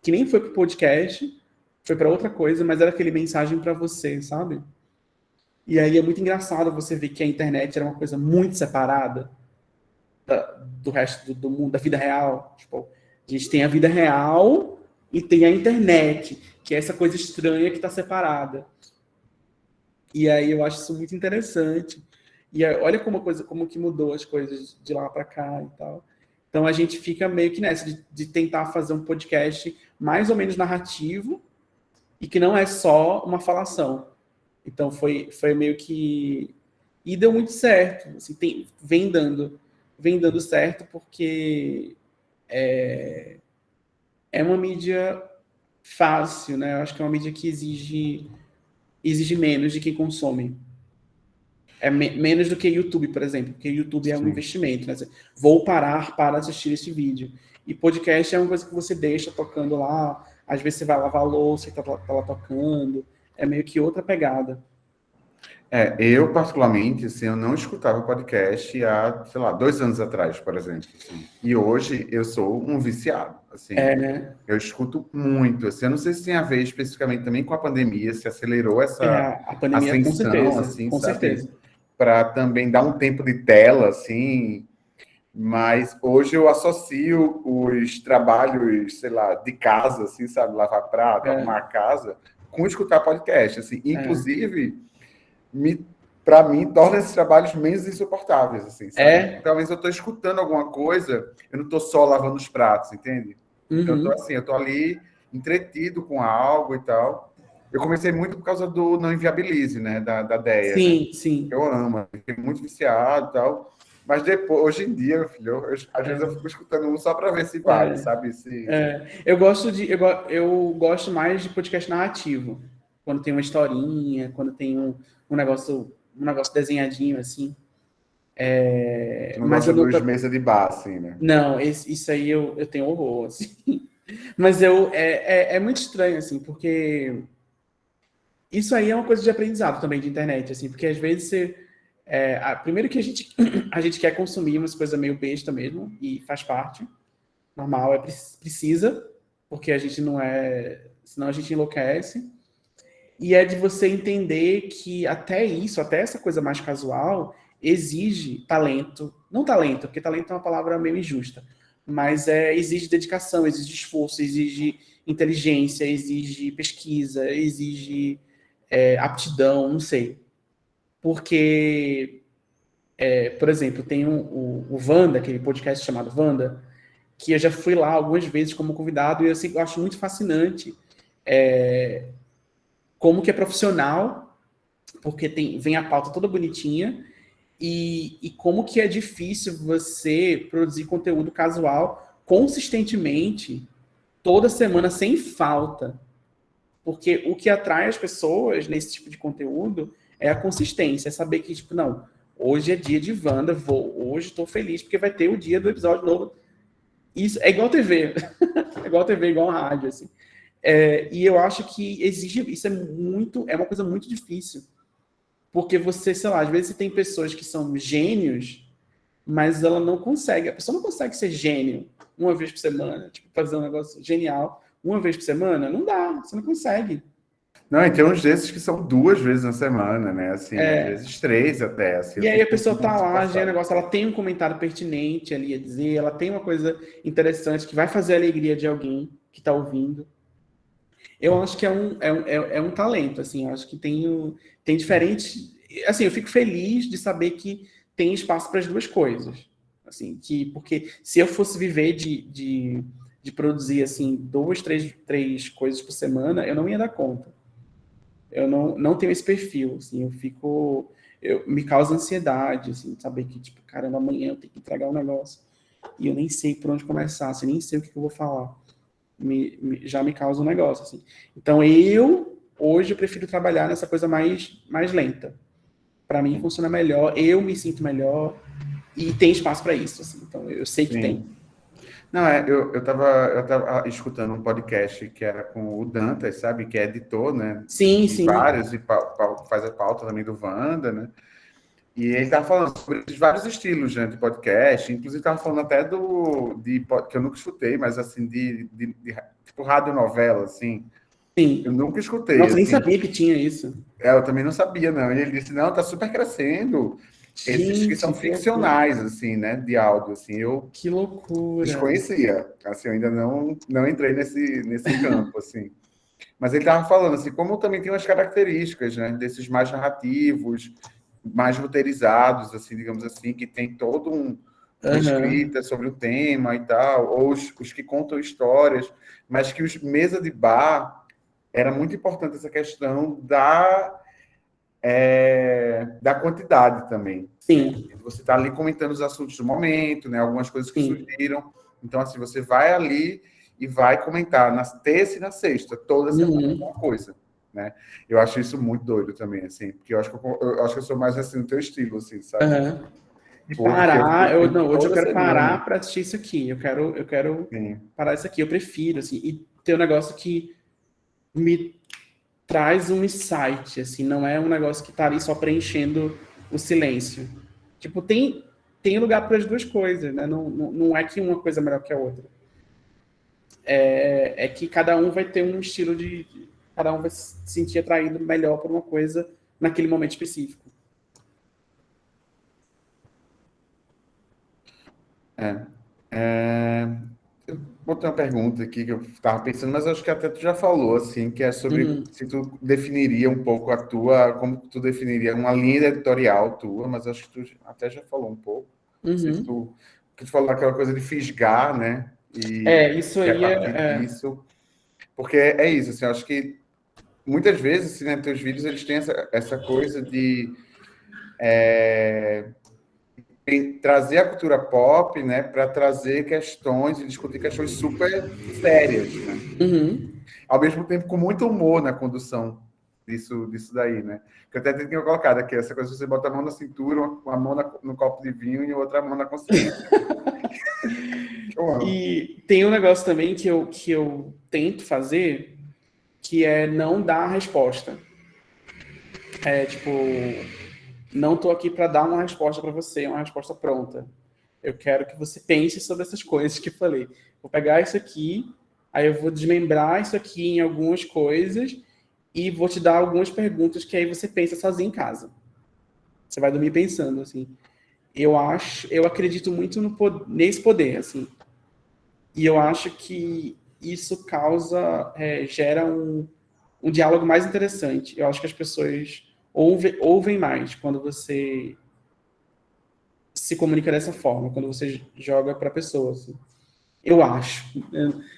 que nem foi para o podcast, foi para outra coisa, mas era aquele mensagem para você, sabe? E aí é muito engraçado você ver que a internet era uma coisa muito separada do resto do mundo, da vida real. Tipo, a gente tem a vida real e tem a internet, que é essa coisa estranha que está separada. E aí eu acho isso muito interessante. E aí, olha como que mudou as coisas de lá para cá e tal. Então a gente fica meio que nessa de tentar fazer um podcast mais ou menos narrativo e que não é só uma falação. Então foi meio que e deu muito certo. Assim, vem dando certo porque é uma mídia fácil, né? Eu acho que é uma mídia que exige menos de quem consome. Menos do que YouTube, por exemplo, porque YouTube é um Sim. investimento, né? Vou parar para assistir esse vídeo. E podcast é uma coisa que você deixa tocando lá, às vezes você vai lavar a louça e tá lá tocando, é meio que outra pegada. Eu particularmente, assim, eu não escutava podcast há, sei lá, 2 anos atrás, por exemplo. Assim. E hoje eu sou um viciado, assim. Né? Eu escuto muito, assim. Eu não sei se tem a ver especificamente também com a pandemia, se acelerou essa A pandemia, com ascensão, certeza, assim, com sabe? certeza. Para também dar um tempo de tela, assim. Mas hoje eu associo os trabalhos, sei lá, de casa, assim, sabe? Lavar prato, arrumar a casa, com escutar podcast, assim. Inclusive, para mim, torna esses trabalhos menos insuportáveis, assim, sabe? Talvez eu estou escutando alguma coisa, eu não estou só lavando os pratos, entende? Então, eu tô ali entretido com algo e tal. Eu comecei muito por causa do Não Inviabilize, né? Da Deia, né? Sim, sim. Eu amo, fiquei muito viciado e tal. Mas depois, hoje em dia, meu filho, às vezes eu fico escutando um só para ver se vale, sabe? Eu gosto mais de podcast narrativo. Quando tem uma historinha, quando tem um negócio desenhadinho, assim. Tu não Mas eu gosta não. dos mesa de bar, assim, né? Não, isso aí eu tenho horror, assim. Mas é muito estranho, assim, porque isso aí é uma coisa de aprendizado também de internet, assim, porque às vezes primeiro que a gente quer consumir umas coisas meio besta mesmo, e faz parte, normal, precisa, porque a gente não senão a gente enlouquece. E é de você entender que até essa coisa mais casual, exige talento. Não talento, porque talento é uma palavra meio injusta, mas exige dedicação, exige esforço, exige inteligência, exige pesquisa, exige aptidão, não sei. Porque, por exemplo, tem o Wanda, aquele podcast chamado Wanda, que eu já fui lá algumas vezes como convidado, e eu acho muito fascinante como que é profissional, porque vem a pauta toda bonitinha, e como que é difícil você produzir conteúdo casual consistentemente, toda semana, sem falta. Porque o que atrai as pessoas nesse tipo de conteúdo é a consistência, é saber que, tipo, não, hoje é dia de Wanda, hoje estou feliz porque vai ter o dia do episódio novo. Isso é igual TV, é igual TV, igual rádio, assim. E eu acho que isso é uma coisa muito difícil. Porque você, sei lá, às vezes você tem pessoas que são gênios, mas ela não consegue, a pessoa não consegue ser gênio uma vez por semana, tipo, fazer um negócio genial uma vez por semana, não dá, você não consegue. Não, e tem uns desses que são 2 vezes na semana, né? Assim, às vezes 3 até. Assim, E aí a pessoa tá lá, já é negócio, ela tem um comentário pertinente ali a dizer, ela tem uma coisa interessante que vai fazer a alegria de alguém que tá ouvindo. Eu acho que é um talento, assim, eu acho que tem diferentes. Assim, eu fico feliz de saber que tem espaço para as duas coisas. Assim, porque se eu fosse viver de produzir assim, 2, 3 coisas por semana, eu não ia dar conta. Eu não tenho esse perfil, assim, me causa ansiedade, assim, saber que, tipo, caramba, amanhã eu tenho que entregar um negócio e eu nem sei por onde começar, assim, nem sei o que eu vou falar. Já me causa um negócio, assim. Então, hoje, eu prefiro trabalhar nessa coisa mais lenta. para mim funciona melhor, eu me sinto melhor e tem espaço para isso, assim. Então eu sei que Sim. tem. Não, eu tava escutando um podcast que era com o Dantas, sabe? Que é editor, né? Sim, De sim. vários, e faz a pauta também do Wanda, né? E ele tava falando sobre vários estilos, né, de podcast. Inclusive, tava falando até que eu nunca escutei, mas assim, tipo radionovela, assim. Sim. Eu nunca escutei, Nossa, nem assim. sabia que tinha isso. Eu também não sabia, não. E ele disse, não, tá super crescendo. Esses que são Gente, ficcionais, assim, né? De áudio, assim. Eu que loucura. desconhecia. Assim, eu ainda não entrei nesse campo, assim. Mas ele estava falando, assim, como também tem umas características, né? Desses mais narrativos, mais roteirizados, assim, digamos assim, que tem todo uma escrita sobre o tema e tal, ou os que contam histórias, mas que os mesa de bar era muito importante essa questão da quantidade também. Sim. Você está ali comentando os assuntos do momento, né? Algumas coisas que Sim. surgiram. Então, assim, você vai ali e vai comentar na terça e na sexta, toda semana alguma coisa, né? Eu acho isso muito doido também, assim, porque eu acho que eu sou mais assim no teu estilo, assim, sabe? De Porque parar, hoje eu toda quero semana. parar para assistir isso aqui. Eu quero Sim. parar isso aqui. Eu prefiro, assim, e ter um negócio que me traz um insight, assim, não é um negócio que tá ali só preenchendo o silêncio. Tipo, tem lugar para as duas coisas, né? Não é que uma coisa é melhor que a outra. É que cada um vai ter um estilo cada um vai se sentir atraído melhor por uma coisa naquele momento específico. Eu botei uma pergunta aqui que eu estava pensando, mas acho que até tu já falou, assim, que é sobre se tu definiria um pouco como tu definiria uma linha editorial tua, mas acho que tu até já falou um pouco. Não sei se tu falou aquela coisa de fisgar, né? Isso que aí a partir disso. Porque é isso, assim, eu acho que muitas vezes, assim, né, teus vídeos, eles têm essa coisa de trazer a cultura pop, né, para trazer questões e discutir questões super sérias, né? Ao mesmo tempo com muito humor na condução disso daí, né? Que eu até tinha colocado aqui, essa coisa de você bota a mão na cintura, uma mão no copo de vinho e outra mão na consciência. E tem um negócio também que eu tento fazer, que é não dar a resposta. É tipo, não tô aqui para dar uma resposta para você, uma resposta pronta. Eu quero que você pense sobre essas coisas que eu falei. Vou pegar isso aqui, aí eu vou desmembrar isso aqui em algumas coisas e vou te dar algumas perguntas que aí você pensa sozinho em casa. Você vai dormir pensando, assim. Eu acredito muito nesse poder, assim. E eu acho que isso gera um diálogo mais interessante. Eu acho que as pessoas ouvem mais quando você se comunica dessa forma, quando você joga para a pessoa. Assim. Eu acho.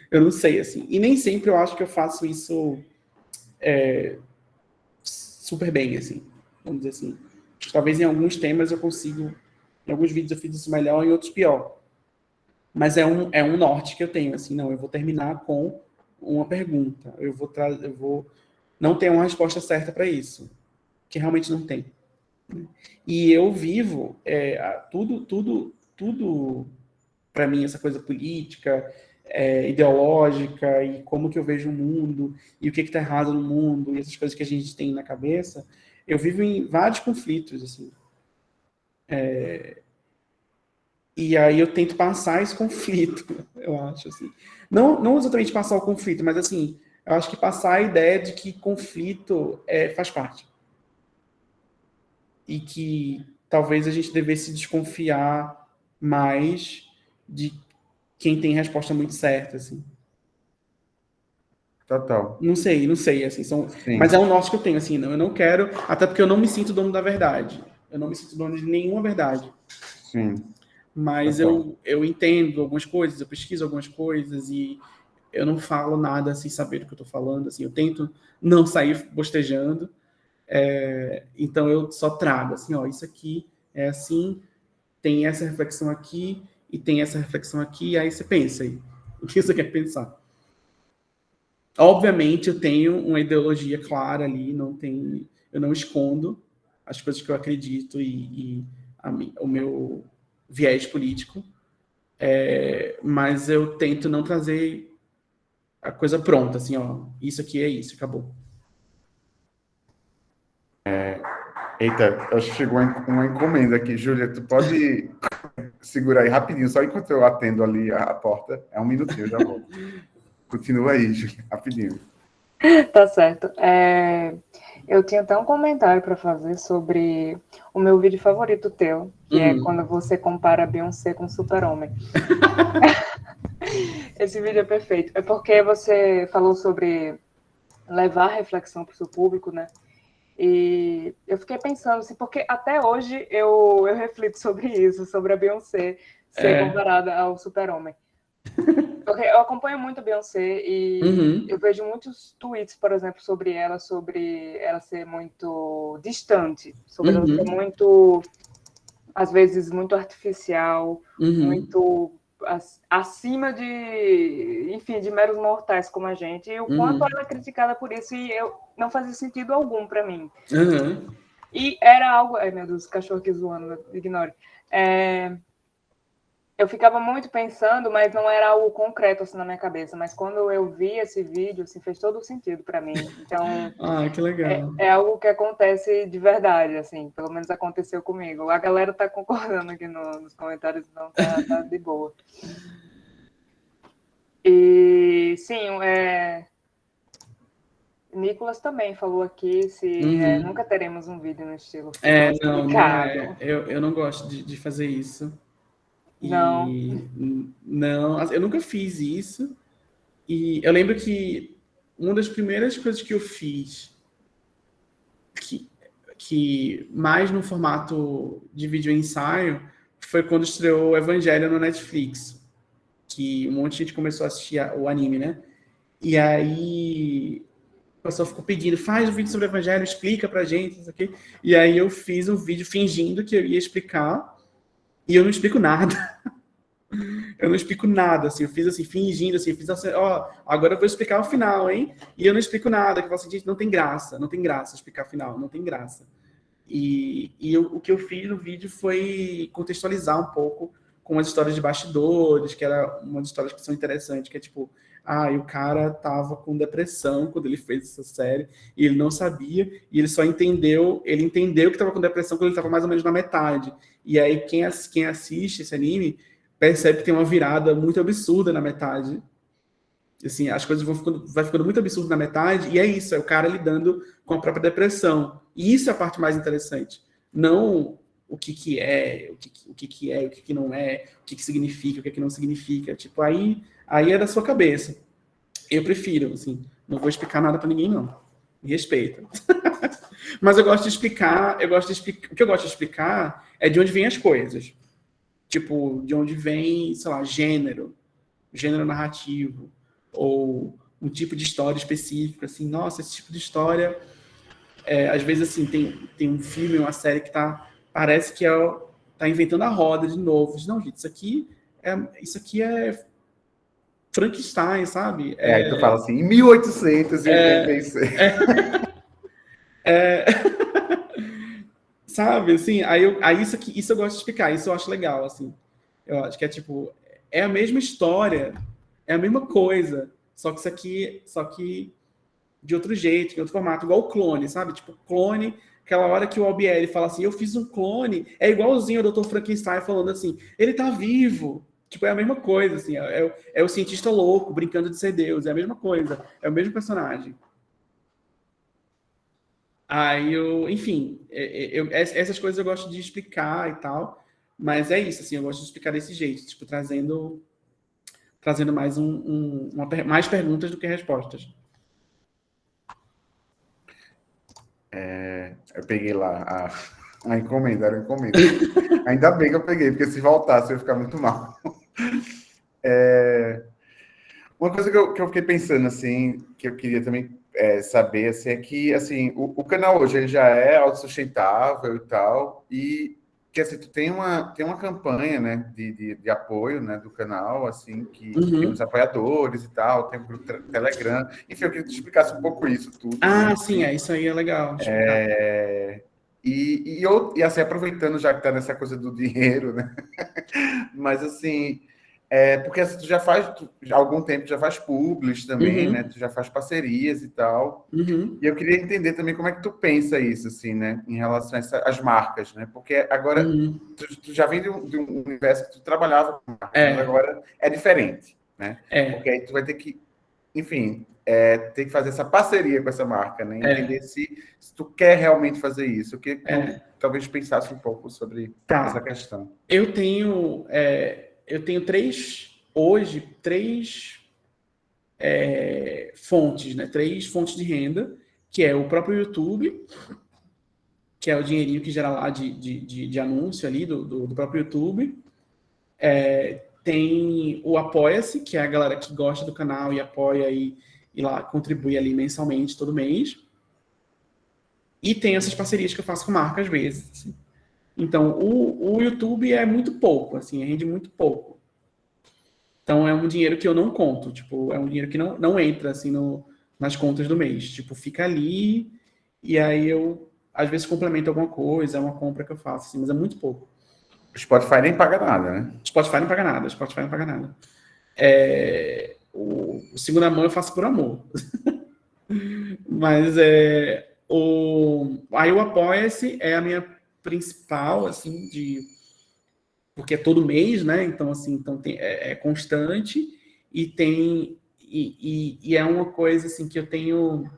Eu não sei, assim. E nem sempre eu acho que eu faço isso super bem, assim. Vamos dizer assim. Talvez em alguns temas eu consigo, em alguns vídeos eu fiz isso melhor, em outros pior. Mas é um norte que eu tenho, assim, não, eu vou terminar com uma pergunta. Eu vou não ter uma resposta certa para isso, que realmente não tem. E eu vivo tudo para mim, essa coisa política, ideológica, e como que eu vejo o mundo, e o que está errado no mundo, e essas coisas que a gente tem na cabeça, eu vivo em vários conflitos, assim. E aí eu tento passar esse conflito, eu acho, assim. Não exatamente passar o conflito, mas, assim, eu acho que passar a ideia de que conflito faz parte. E que talvez a gente devesse desconfiar mais de quem tem resposta muito certa, assim. Total. Não sei, assim, Sim. mas é um norte que eu tenho, assim, não, eu não quero, até porque eu não me sinto dono da verdade. Eu não me sinto dono de nenhuma verdade. Sim. Mas eu entendo algumas coisas, eu pesquiso algumas coisas e eu não falo nada sem saber do que eu estou falando, assim, eu tento não sair bostejando, então eu só trago, assim, ó, isso aqui é assim, tem essa reflexão aqui e tem essa reflexão aqui, e aí você pensa aí, o que você quer pensar? Obviamente eu tenho uma ideologia clara ali, eu não escondo as coisas que eu acredito o meu viés político, mas eu tento não trazer a coisa pronta, assim, ó, isso aqui é isso, acabou. Eita, acho que chegou uma encomenda aqui. Júlia, tu pode segurar aí rapidinho, só enquanto eu atendo ali a porta. É um minutinho, eu já volto. Continua aí, Júlia, rapidinho. Tá certo. Eu tinha até um comentário para fazer sobre o meu vídeo favorito teu, que é quando você compara Beyoncé com Super-Homem. Esse vídeo é perfeito. É porque você falou sobre levar reflexão para o seu público, né? E eu fiquei pensando assim, porque até hoje eu reflito sobre isso, sobre a Beyoncé ser comparada ao Super-Homem. Porque eu acompanho muito a Beyoncé e eu vejo muitos tweets, por exemplo, sobre ela ser muito distante, sobre ela ser muito, às vezes, muito artificial, muito acima enfim, de meros mortais como a gente, e o quanto ela é criticada por isso, e não fazia sentido algum para mim. E era algo... Ai, meu Deus, cachorro aqui zoando, ignore. Eu ficava muito pensando, mas não era algo concreto assim na minha cabeça. Mas quando eu vi esse vídeo, assim, fez todo o sentido para mim. Então, que legal. É algo que acontece de verdade, assim. Pelo menos aconteceu comigo. A galera tá concordando aqui nos comentários, então tá de boa. E sim, Nicolas também falou aqui se nunca teremos um vídeo no estilo não, eu não gosto de fazer isso. Não. Não, eu nunca fiz isso. E eu lembro que uma das primeiras coisas que eu fiz, que mais no formato de vídeo ensaio, foi quando estreou o Evangelho no Netflix, que um monte de gente começou a assistir o anime, né? E aí o pessoal ficou pedindo, faz um vídeo sobre o Evangelho, explica pra gente, isso aqui. E aí eu fiz um vídeo fingindo que eu ia explicar, e eu não explico nada. Eu não explico nada, assim, eu fiz assim, fingindo, assim, eu fiz assim, agora eu vou explicar o final, hein? E eu não explico nada, que eu falo assim, gente, não tem graça explicar o final, não tem graça. O que eu fiz no vídeo foi contextualizar um pouco com as histórias de bastidores, que era uma das histórias que são interessantes, que é tipo, e o cara tava com depressão quando ele fez essa série, e ele não sabia, e ele entendeu que tava com depressão quando ele tava mais ou menos na metade. E aí quem assiste esse anime percebe que tem uma virada muito absurda na metade. Assim, as coisas vai ficando muito absurdo na metade, e é isso, é o cara lidando com a própria depressão. E isso é a parte mais interessante. Não o que é, o que não é, o que significa, o que não significa. Tipo, aí é da sua cabeça. Eu prefiro, assim, não vou explicar nada para ninguém, não. Me respeita. Mas eu gosto de explicar, o que eu gosto de explicar é de onde vêm as coisas. Tipo, de onde vem, sei lá, gênero narrativo, ou um tipo de história específica, assim, nossa, esse tipo de história, às vezes, assim, tem um filme, uma série que parece que tá inventando a roda de novo. Não, gente, isso aqui é Frankenstein, sabe? Aí tu fala assim, em 1886. Sabe, assim, aí isso eu gosto de explicar, isso eu acho legal, assim. Eu acho que é tipo, é a mesma história, é a mesma coisa, só que de outro jeito, em outro formato, igual o clone, sabe? Tipo, clone, aquela hora que o Albieri fala assim, eu fiz um clone, é igualzinho o Dr. Frankenstein falando assim, ele tá vivo. Tipo, é a mesma coisa, assim, é o cientista louco brincando de ser Deus, é a mesma coisa, é o mesmo personagem. Aí enfim, essas coisas eu gosto de explicar e tal, mas é isso, assim, eu gosto de explicar desse jeito, tipo, trazendo mais mais perguntas do que respostas. Eu peguei lá a encomenda, era a encomenda. Ainda bem que eu peguei, porque se voltasse eu ia ficar muito mal. Uma coisa que eu fiquei pensando, assim, que eu queria também saber, assim, é que, assim, o canal hoje ele já é autossustentável e tal, e que, assim, tu tem uma campanha, né, de apoio, né, do canal, assim, que tem os apoiadores e tal, tem o grupo Telegram, enfim, eu queria que tu explicasse um pouco isso tudo. Sim, isso aí é legal. E assim, aproveitando, já que tá nessa coisa do dinheiro, né? Mas assim, porque assim, tu já faz, já há algum tempo já faz publis também, né? Uhum, Tu já faz parcerias e tal. uhum, E eu queria entender também como é que tu pensa isso, assim, né? Em relação às marcas, né? Porque agora uhum. tu já vem de um universo que tu trabalhava com marcas, mas É, agora é diferente, né? Porque é, aí tu vai ter que, enfim, ter que fazer essa parceria com essa marca, né? Entender é, se tu quer realmente fazer isso. Eu queria que tu é. talvez pensasse um pouco sobre essa Tá. questão. Eu tenho três fontes, né? Três fontes de renda, que é o próprio YouTube, que é o dinheirinho que gera lá de anúncio ali do próprio YouTube. Tem o Apoia-se, que é a galera que gosta do canal e apoia e lá contribui ali mensalmente, todo mês. E tem essas parcerias que eu faço com marcas às vezes, assim. Então, o YouTube é muito pouco, assim, rende muito pouco. Então, é um dinheiro que eu não conto, tipo, é um dinheiro que não entra, assim, nas contas do mês. Tipo, fica ali e aí eu, às vezes, complemento alguma coisa, é uma compra que eu faço, assim, mas é muito pouco. O Spotify nem paga nada, né? Spotify não paga nada, Spotify não paga nada. O segunda mão eu faço por amor. Mas aí o Apoia-se é a minha principal, assim, porque é todo mês, né? Então, assim, é constante e tem. E é uma coisa assim que eu tenho.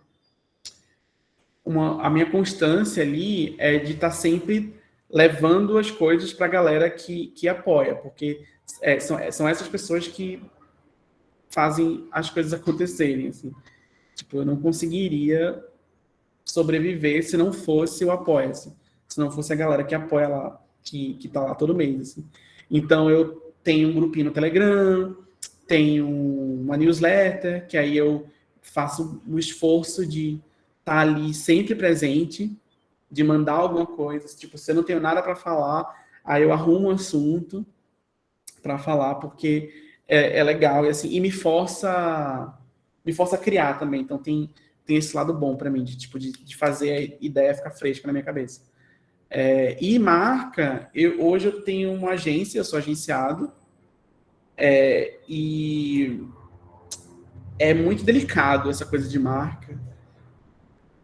A minha constância ali é de estar sempre levando as coisas para a galera que apoia, porque são essas pessoas que fazem as coisas acontecerem. Assim. Tipo, eu não conseguiria sobreviver se não fosse o Apoia-se, se não fosse a galera que apoia lá, que tá lá todo mês. Assim. Então, eu tenho um grupinho no Telegram, tenho uma newsletter, que aí eu faço o esforço de estar ali sempre presente, de mandar alguma coisa. Tipo, se eu não tenho nada para falar, aí eu arrumo um assunto para falar, porque é legal e assim, e me força a criar também. Então tem esse lado bom para mim, de, tipo, de fazer a ideia ficar fresca na minha cabeça. E marca, hoje eu tenho uma agência, eu sou agenciado, e é muito delicado essa coisa de marca,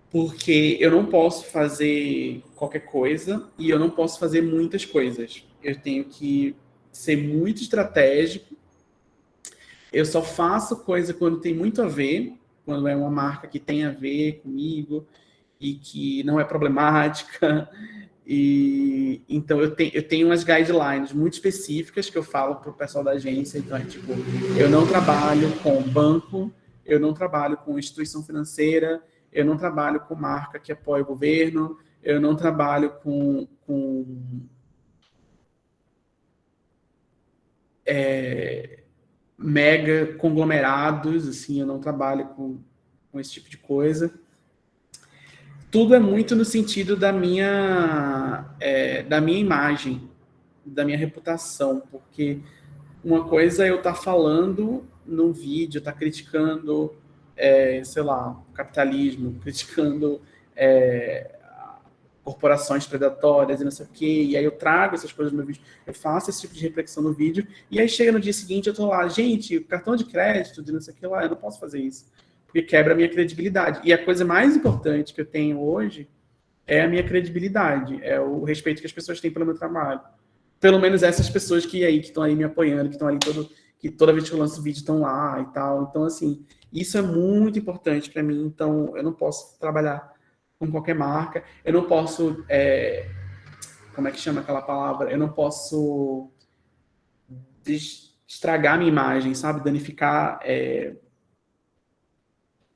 porque eu não posso fazer qualquer coisa e eu não posso fazer muitas coisas. Eu tenho que ser muito estratégico. Eu só faço coisa quando tem muito a ver, quando é uma marca que tem a ver comigo e que não é problemática. E então eu tenho umas guidelines muito específicas que eu falo para o pessoal da agência. Então, tipo, eu não trabalho com banco, eu não trabalho com instituição financeira, eu não trabalho com marca que apoia o governo, eu não trabalho com mega conglomerados, assim, eu não trabalho com esse tipo de coisa. Tudo é muito no sentido da minha imagem, da minha reputação, porque uma coisa é eu estar falando num vídeo, estar criticando, sei lá, o capitalismo, criticando corporações predatórias e não sei o quê, e aí eu trago essas coisas no meu vídeo, eu faço esse tipo de reflexão no vídeo, e aí chega no dia seguinte eu tô lá, gente, o cartão de crédito de não sei o que lá, eu não posso fazer isso, porque quebra a minha credibilidade. E a coisa mais importante que eu tenho hoje é a minha credibilidade, é o respeito que as pessoas têm pelo meu trabalho. Pelo menos essas pessoas que estão aí me apoiando, que estão ali que toda vez que eu lanço vídeo estão lá e tal. Então, assim, isso é muito importante para mim. Então, eu não posso trabalhar com qualquer marca. Eu não posso, como é que chama aquela palavra? Eu não posso estragar minha imagem, sabe? Danificar.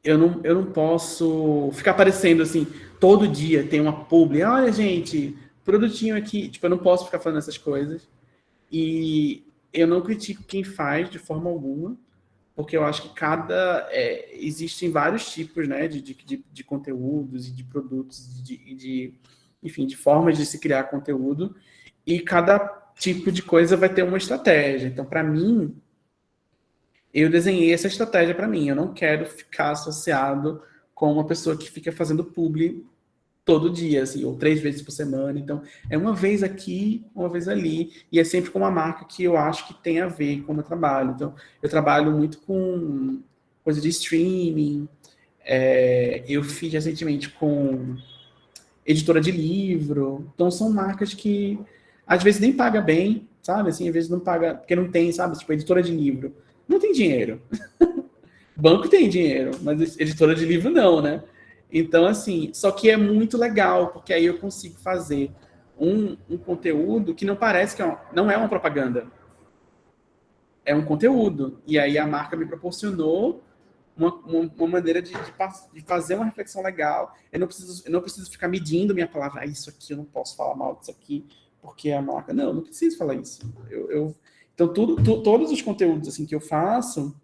Eu não posso ficar aparecendo assim, todo dia tem uma publi. Olha, gente, produtinho aqui. Tipo, eu não posso ficar falando essas coisas. E eu não critico quem faz de forma alguma, porque eu acho que existem vários tipos, né, de conteúdos e de produtos, enfim, de formas de se criar conteúdo, e cada tipo de coisa vai ter uma estratégia. Então, para mim, eu desenhei essa estratégia para mim. Eu não quero ficar associado com uma pessoa que fica fazendo publi todo dia, assim, ou 3 vezes por semana. Então, é uma vez aqui, uma vez ali, e é sempre com uma marca que eu acho que tem a ver com o meu trabalho. Então, eu trabalho muito com coisa de streaming, eu fiz recentemente com editora de livro. Então, são marcas que às vezes nem paga bem, sabe? Assim, às vezes não paga, porque não tem, sabe? Tipo, editora de livro. Não tem dinheiro. Banco tem dinheiro, mas editora de livro não, né? Então, assim, só que é muito legal, porque aí eu consigo fazer um conteúdo que não parece que não é uma propaganda. É um conteúdo. E aí a marca me proporcionou uma maneira de fazer uma reflexão legal. Eu não preciso ficar medindo minha palavra. Isso aqui eu não posso falar mal disso aqui, porque é a marca. Não, eu não preciso falar isso. Então, todos os conteúdos assim, que eu faço,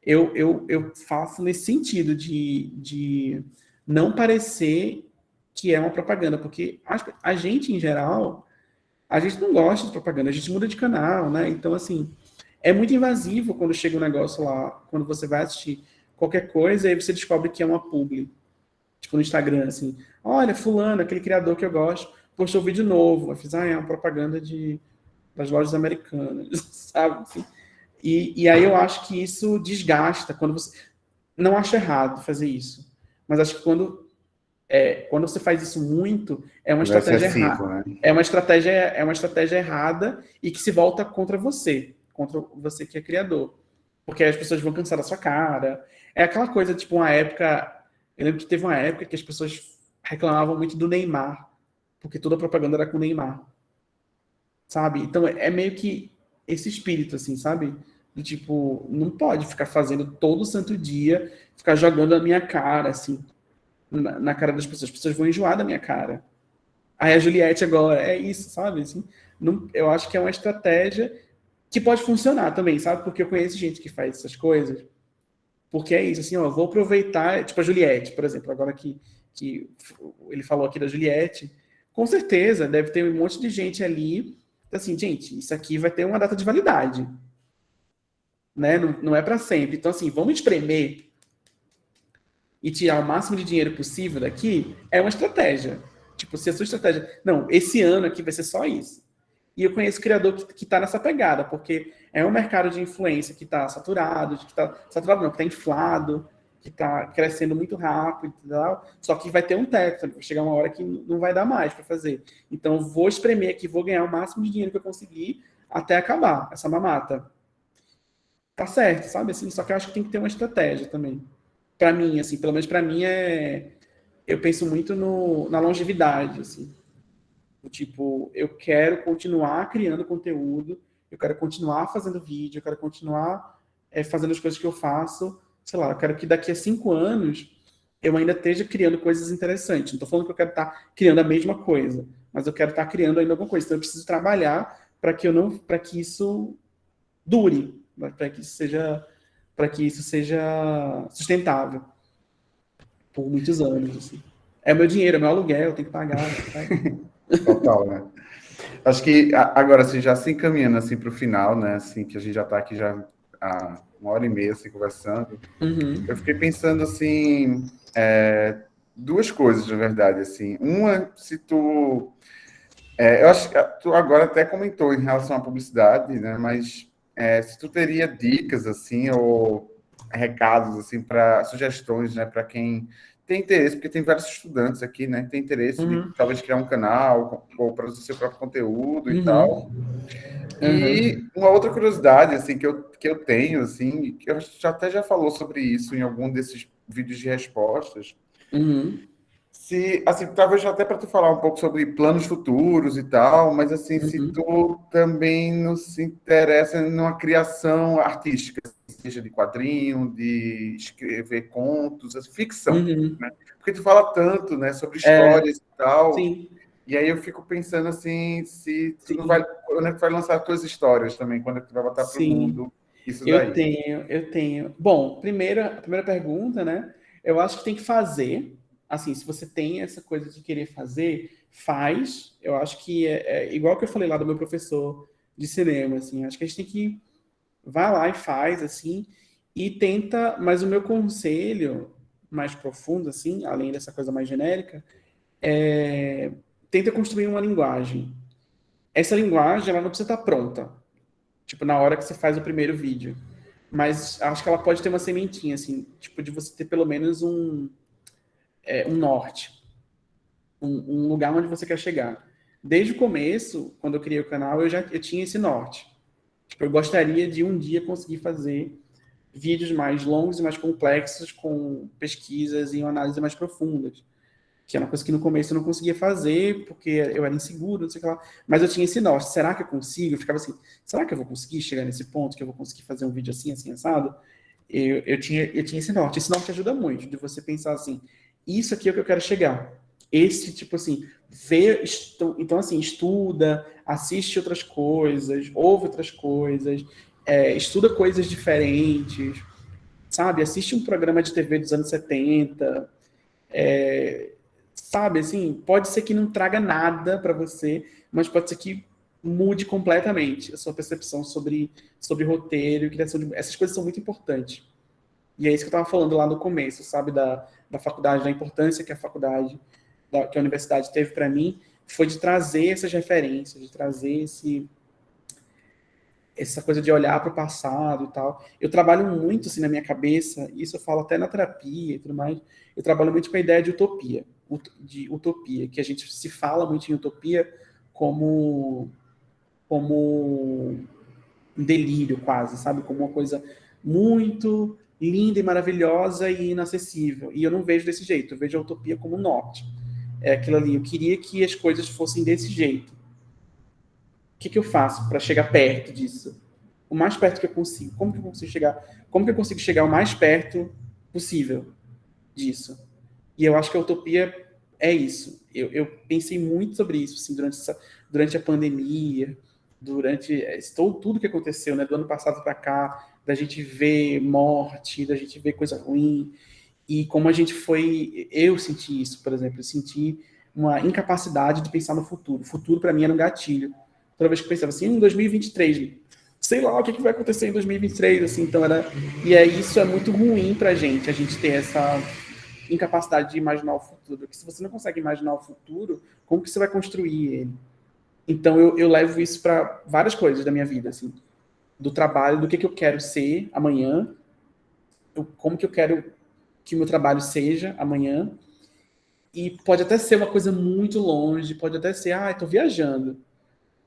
eu faço nesse sentido de não parecer que é uma propaganda, porque a gente, em geral, a gente não gosta de propaganda, a gente muda de canal, né? Então, assim, é muito invasivo quando chega um negócio lá, quando você vai assistir qualquer coisa, e aí você descobre que é uma publi. Tipo no Instagram, assim, olha, fulano, aquele criador que eu gosto, postou um vídeo novo. Eu fiz, é uma propaganda das lojas americanas, sabe? Assim. E aí eu acho que isso desgasta quando você... Não acho errado fazer isso, mas acho que quando você faz isso muito, é uma estratégia errada. Né? É uma estratégia errada e que se volta contra você que é criador. Porque aí as pessoas vão cansar da sua cara. É aquela coisa, tipo, uma época... Eu lembro que teve uma época que as pessoas reclamavam muito do Neymar, porque toda a propaganda era com o Neymar. Sabe? Então é meio que esse espírito, assim, sabe? Do tipo, não pode ficar fazendo todo santo dia, ficar jogando a minha cara, assim, na cara das pessoas. As pessoas vão enjoar da minha cara. Aí a Juliette agora, é isso, sabe? Assim, não, eu acho que é uma estratégia que pode funcionar também, sabe? Porque eu conheço gente que faz essas coisas. Porque é isso, assim, ó, vou aproveitar, tipo a Juliette, por exemplo, agora que ele falou aqui da Juliette, com certeza deve ter um monte de gente ali, assim, gente, isso aqui vai ter uma data de validade, né? Não é para sempre. Então, assim, vamos espremer e tirar o máximo de dinheiro possível daqui, é uma estratégia. Tipo, se a sua estratégia... Não, esse ano aqui vai ser só isso. E eu conheço criador que está nessa pegada, porque é um mercado de influência que está saturado, que está inflado, que está crescendo muito rápido, só que vai ter um teto, vai chegar uma hora que não vai dar mais para fazer. Então, vou espremer aqui, vou ganhar o máximo de dinheiro que eu conseguir até acabar essa mamata. Tá certo, sabe? Assim, só que eu acho que tem que ter uma estratégia também. Para mim, assim, pelo menos para mim, eu penso muito na longevidade, assim. Tipo, eu quero continuar criando conteúdo, eu quero continuar fazendo vídeo, eu quero continuar fazendo as coisas que eu faço. Sei lá, eu quero que daqui a 5 anos eu ainda esteja criando coisas interessantes. Não estou falando que eu quero estar criando a mesma coisa, mas eu quero estar criando ainda alguma coisa. Então eu preciso trabalhar para que isso dure, para que isso seja sustentável por muitos anos. Assim. É meu dinheiro, é meu aluguel, eu tenho que pagar. Total, né? Acho que agora, assim, já se encaminhando assim, para o final, né? Assim, que a gente já está aqui já há 1h30 assim, conversando. Uhum. Eu fiquei pensando assim, duas coisas, na verdade. Assim. Uma, se tu... eu acho que tu agora até comentou em relação à publicidade, né? Mas se tu teria dicas, assim, ou recados, assim, para sugestões, né? Para quem tem interesse, porque tem vários estudantes aqui, né? Tem interesse de talvez criar um canal ou produzir seu próprio conteúdo e tal. E uma outra curiosidade, assim, que eu tenho, assim, que eu até já falou sobre isso em algum desses vídeos de respostas. Se, assim, talvez até para tu falar um pouco sobre planos futuros e tal, mas assim, se tu também não se interessa numa criação artística, seja de quadrinho, de escrever contos, assim, ficção, né? Porque tu fala tanto, né, sobre histórias e tal. Sim. E aí eu fico pensando assim, se tu não vai, quando é que vai lançar as tuas histórias também, quando é que tu vai botar para o mundo isso daí? Eu tenho. Bom, a primeira pergunta, né? Eu acho que tem que fazer. Assim, se você tem essa coisa de querer fazer, faz. Eu acho que é igual que eu falei lá do meu professor de cinema, assim. Acho que a gente tem que vai lá e faz, assim, e tenta. Mas o meu conselho mais profundo, assim, além dessa coisa mais genérica, tenta construir uma linguagem. Essa linguagem, ela não precisa estar pronta, tipo, na hora que você faz o primeiro vídeo. Mas acho que ela pode ter uma sementinha, assim, tipo, de você ter pelo menos um norte, um lugar onde você quer chegar. Desde o começo, quando eu criei o canal, eu tinha esse norte. Tipo, eu gostaria de um dia conseguir fazer vídeos mais longos e mais complexos, com pesquisas e análises mais profundas. Que é uma coisa que no começo eu não conseguia fazer, porque eu era inseguro, não sei o que lá. Mas eu tinha esse norte. Será que eu consigo? Eu ficava assim, será que eu vou conseguir chegar nesse ponto, que eu vou conseguir fazer um vídeo assim, assim, assado? Eu tinha esse norte. Esse norte ajuda muito, de você pensar assim, isso aqui é o que eu quero chegar. Esse, tipo assim, então assim, estuda, assiste outras coisas, ouve outras coisas, estuda coisas diferentes, sabe? Assiste um programa de TV dos anos 70, sabe? Assim, pode ser que não traga nada para você, mas pode ser que mude completamente a sua percepção sobre roteiro e criação de... Essas coisas são muito importantes. E é isso que eu estava falando lá no começo, sabe? Da faculdade, da importância que a faculdade, que a universidade teve para mim, foi de trazer essas referências, de trazer essa coisa de olhar para o passado e tal. Eu trabalho muito assim na minha cabeça, isso eu falo até na terapia e tudo mais. Eu trabalho muito com a ideia de utopia, que a gente se fala muito em utopia como um delírio quase, sabe? Como uma coisa muito linda e maravilhosa e inacessível. E eu não vejo desse jeito, eu vejo a utopia como um norte. É aquilo ali, eu queria que as coisas fossem desse jeito. O que eu faço para chegar perto disso? O mais perto que eu consigo. Como que eu consigo chegar? Como que eu consigo chegar o mais perto possível disso? E eu acho que a utopia é isso. Eu pensei muito sobre isso assim, durante a pandemia, durante tudo que aconteceu, né, do ano passado para cá, da gente ver morte, da gente ver coisa ruim, e como a gente foi... Eu senti isso, por exemplo, eu senti uma incapacidade de pensar no futuro. O futuro, para mim, era um gatilho. Toda vez que eu pensava assim, em 2023, sei lá o que vai acontecer em 2023, assim, então era... E aí isso é muito ruim pra gente, a gente ter essa incapacidade de imaginar o futuro. Porque se você não consegue imaginar o futuro, como que você vai construir ele? Então eu levo isso para várias coisas da minha vida, assim, do trabalho, do que eu quero ser amanhã, como que eu quero que o meu trabalho seja amanhã, e pode até ser uma coisa muito longe, pode até ser, estou viajando,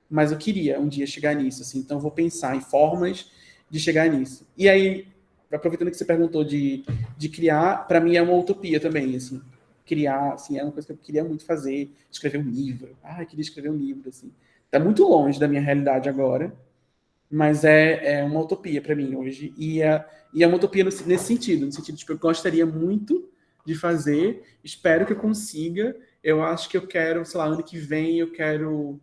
mas eu queria um dia chegar nisso, assim, então eu vou pensar em formas de chegar nisso. E aí, aproveitando que você perguntou de criar, para mim é uma utopia também, assim, criar, assim, é uma coisa que eu queria muito fazer, escrever um livro, eu queria escrever um livro, assim, tá muito longe da minha realidade agora, mas é uma utopia para mim hoje, e é uma utopia nesse sentido, no sentido de que eu gostaria muito de fazer, espero que eu consiga, eu acho que eu quero, sei lá, ano que vem eu quero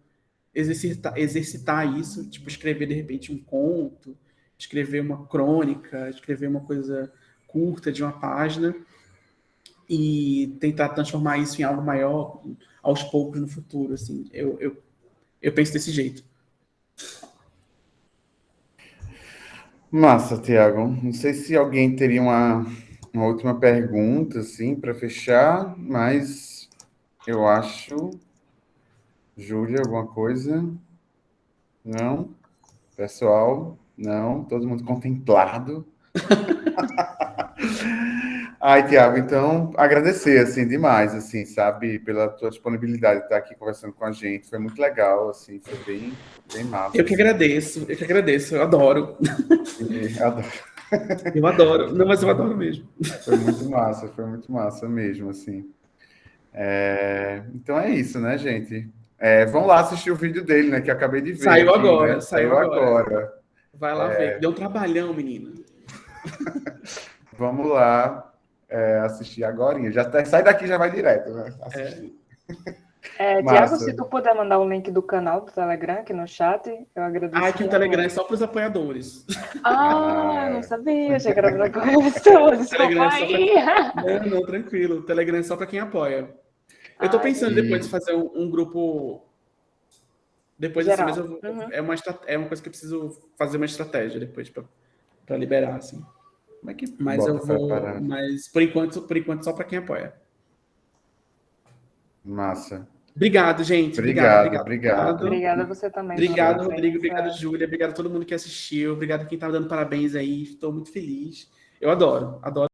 exercitar isso, tipo, escrever de repente um conto, escrever uma crônica, escrever uma coisa curta de uma página e tentar transformar isso em algo maior aos poucos no futuro, assim. Eu penso desse jeito. Massa, Tiago. Não sei se alguém teria uma última pergunta, assim, para fechar, mas eu acho. Júlia, alguma coisa? Não? Pessoal? Não? Todo mundo contemplado? Ai, Tiago, então agradecer, assim, demais, assim, sabe, pela tua disponibilidade de estar aqui conversando com a gente. Foi muito legal, assim, foi bem massa. Eu que agradeço, eu adoro. Adoro. Eu adoro, não, mas eu adoro mesmo. Foi muito massa mesmo, assim. Então é isso, né, gente? Vão lá assistir o vídeo dele, né, que eu acabei de ver aqui, né? Saiu agora. Agora. Vai lá ver. Deu um trabalhão, menina. Vamos lá assistir agora. Sai daqui já vai direto, né? Assistir. Tiago, se tu puder mandar o link do canal do Telegram aqui no chat, eu agradeço. Que o Telegram é só para os apoiadores. Eu não sabia, achei que era para pessoas. Desculpa aí. Não, tranquilo. O Telegram é só para quem apoia. Eu tô pensando depois de fazer um grupo. Depois geral. assim, mas é uma coisa que eu preciso fazer uma estratégia depois para liberar, assim. Mas eu vou. Mas por enquanto só para quem apoia. Massa. Obrigado, gente. Obrigado. Obrigada a você também. Obrigado, Rodrigo. Obrigado, Júlia. Obrigado a todo mundo que assistiu. Obrigado a quem estava dando parabéns aí. Estou muito feliz. Eu adoro.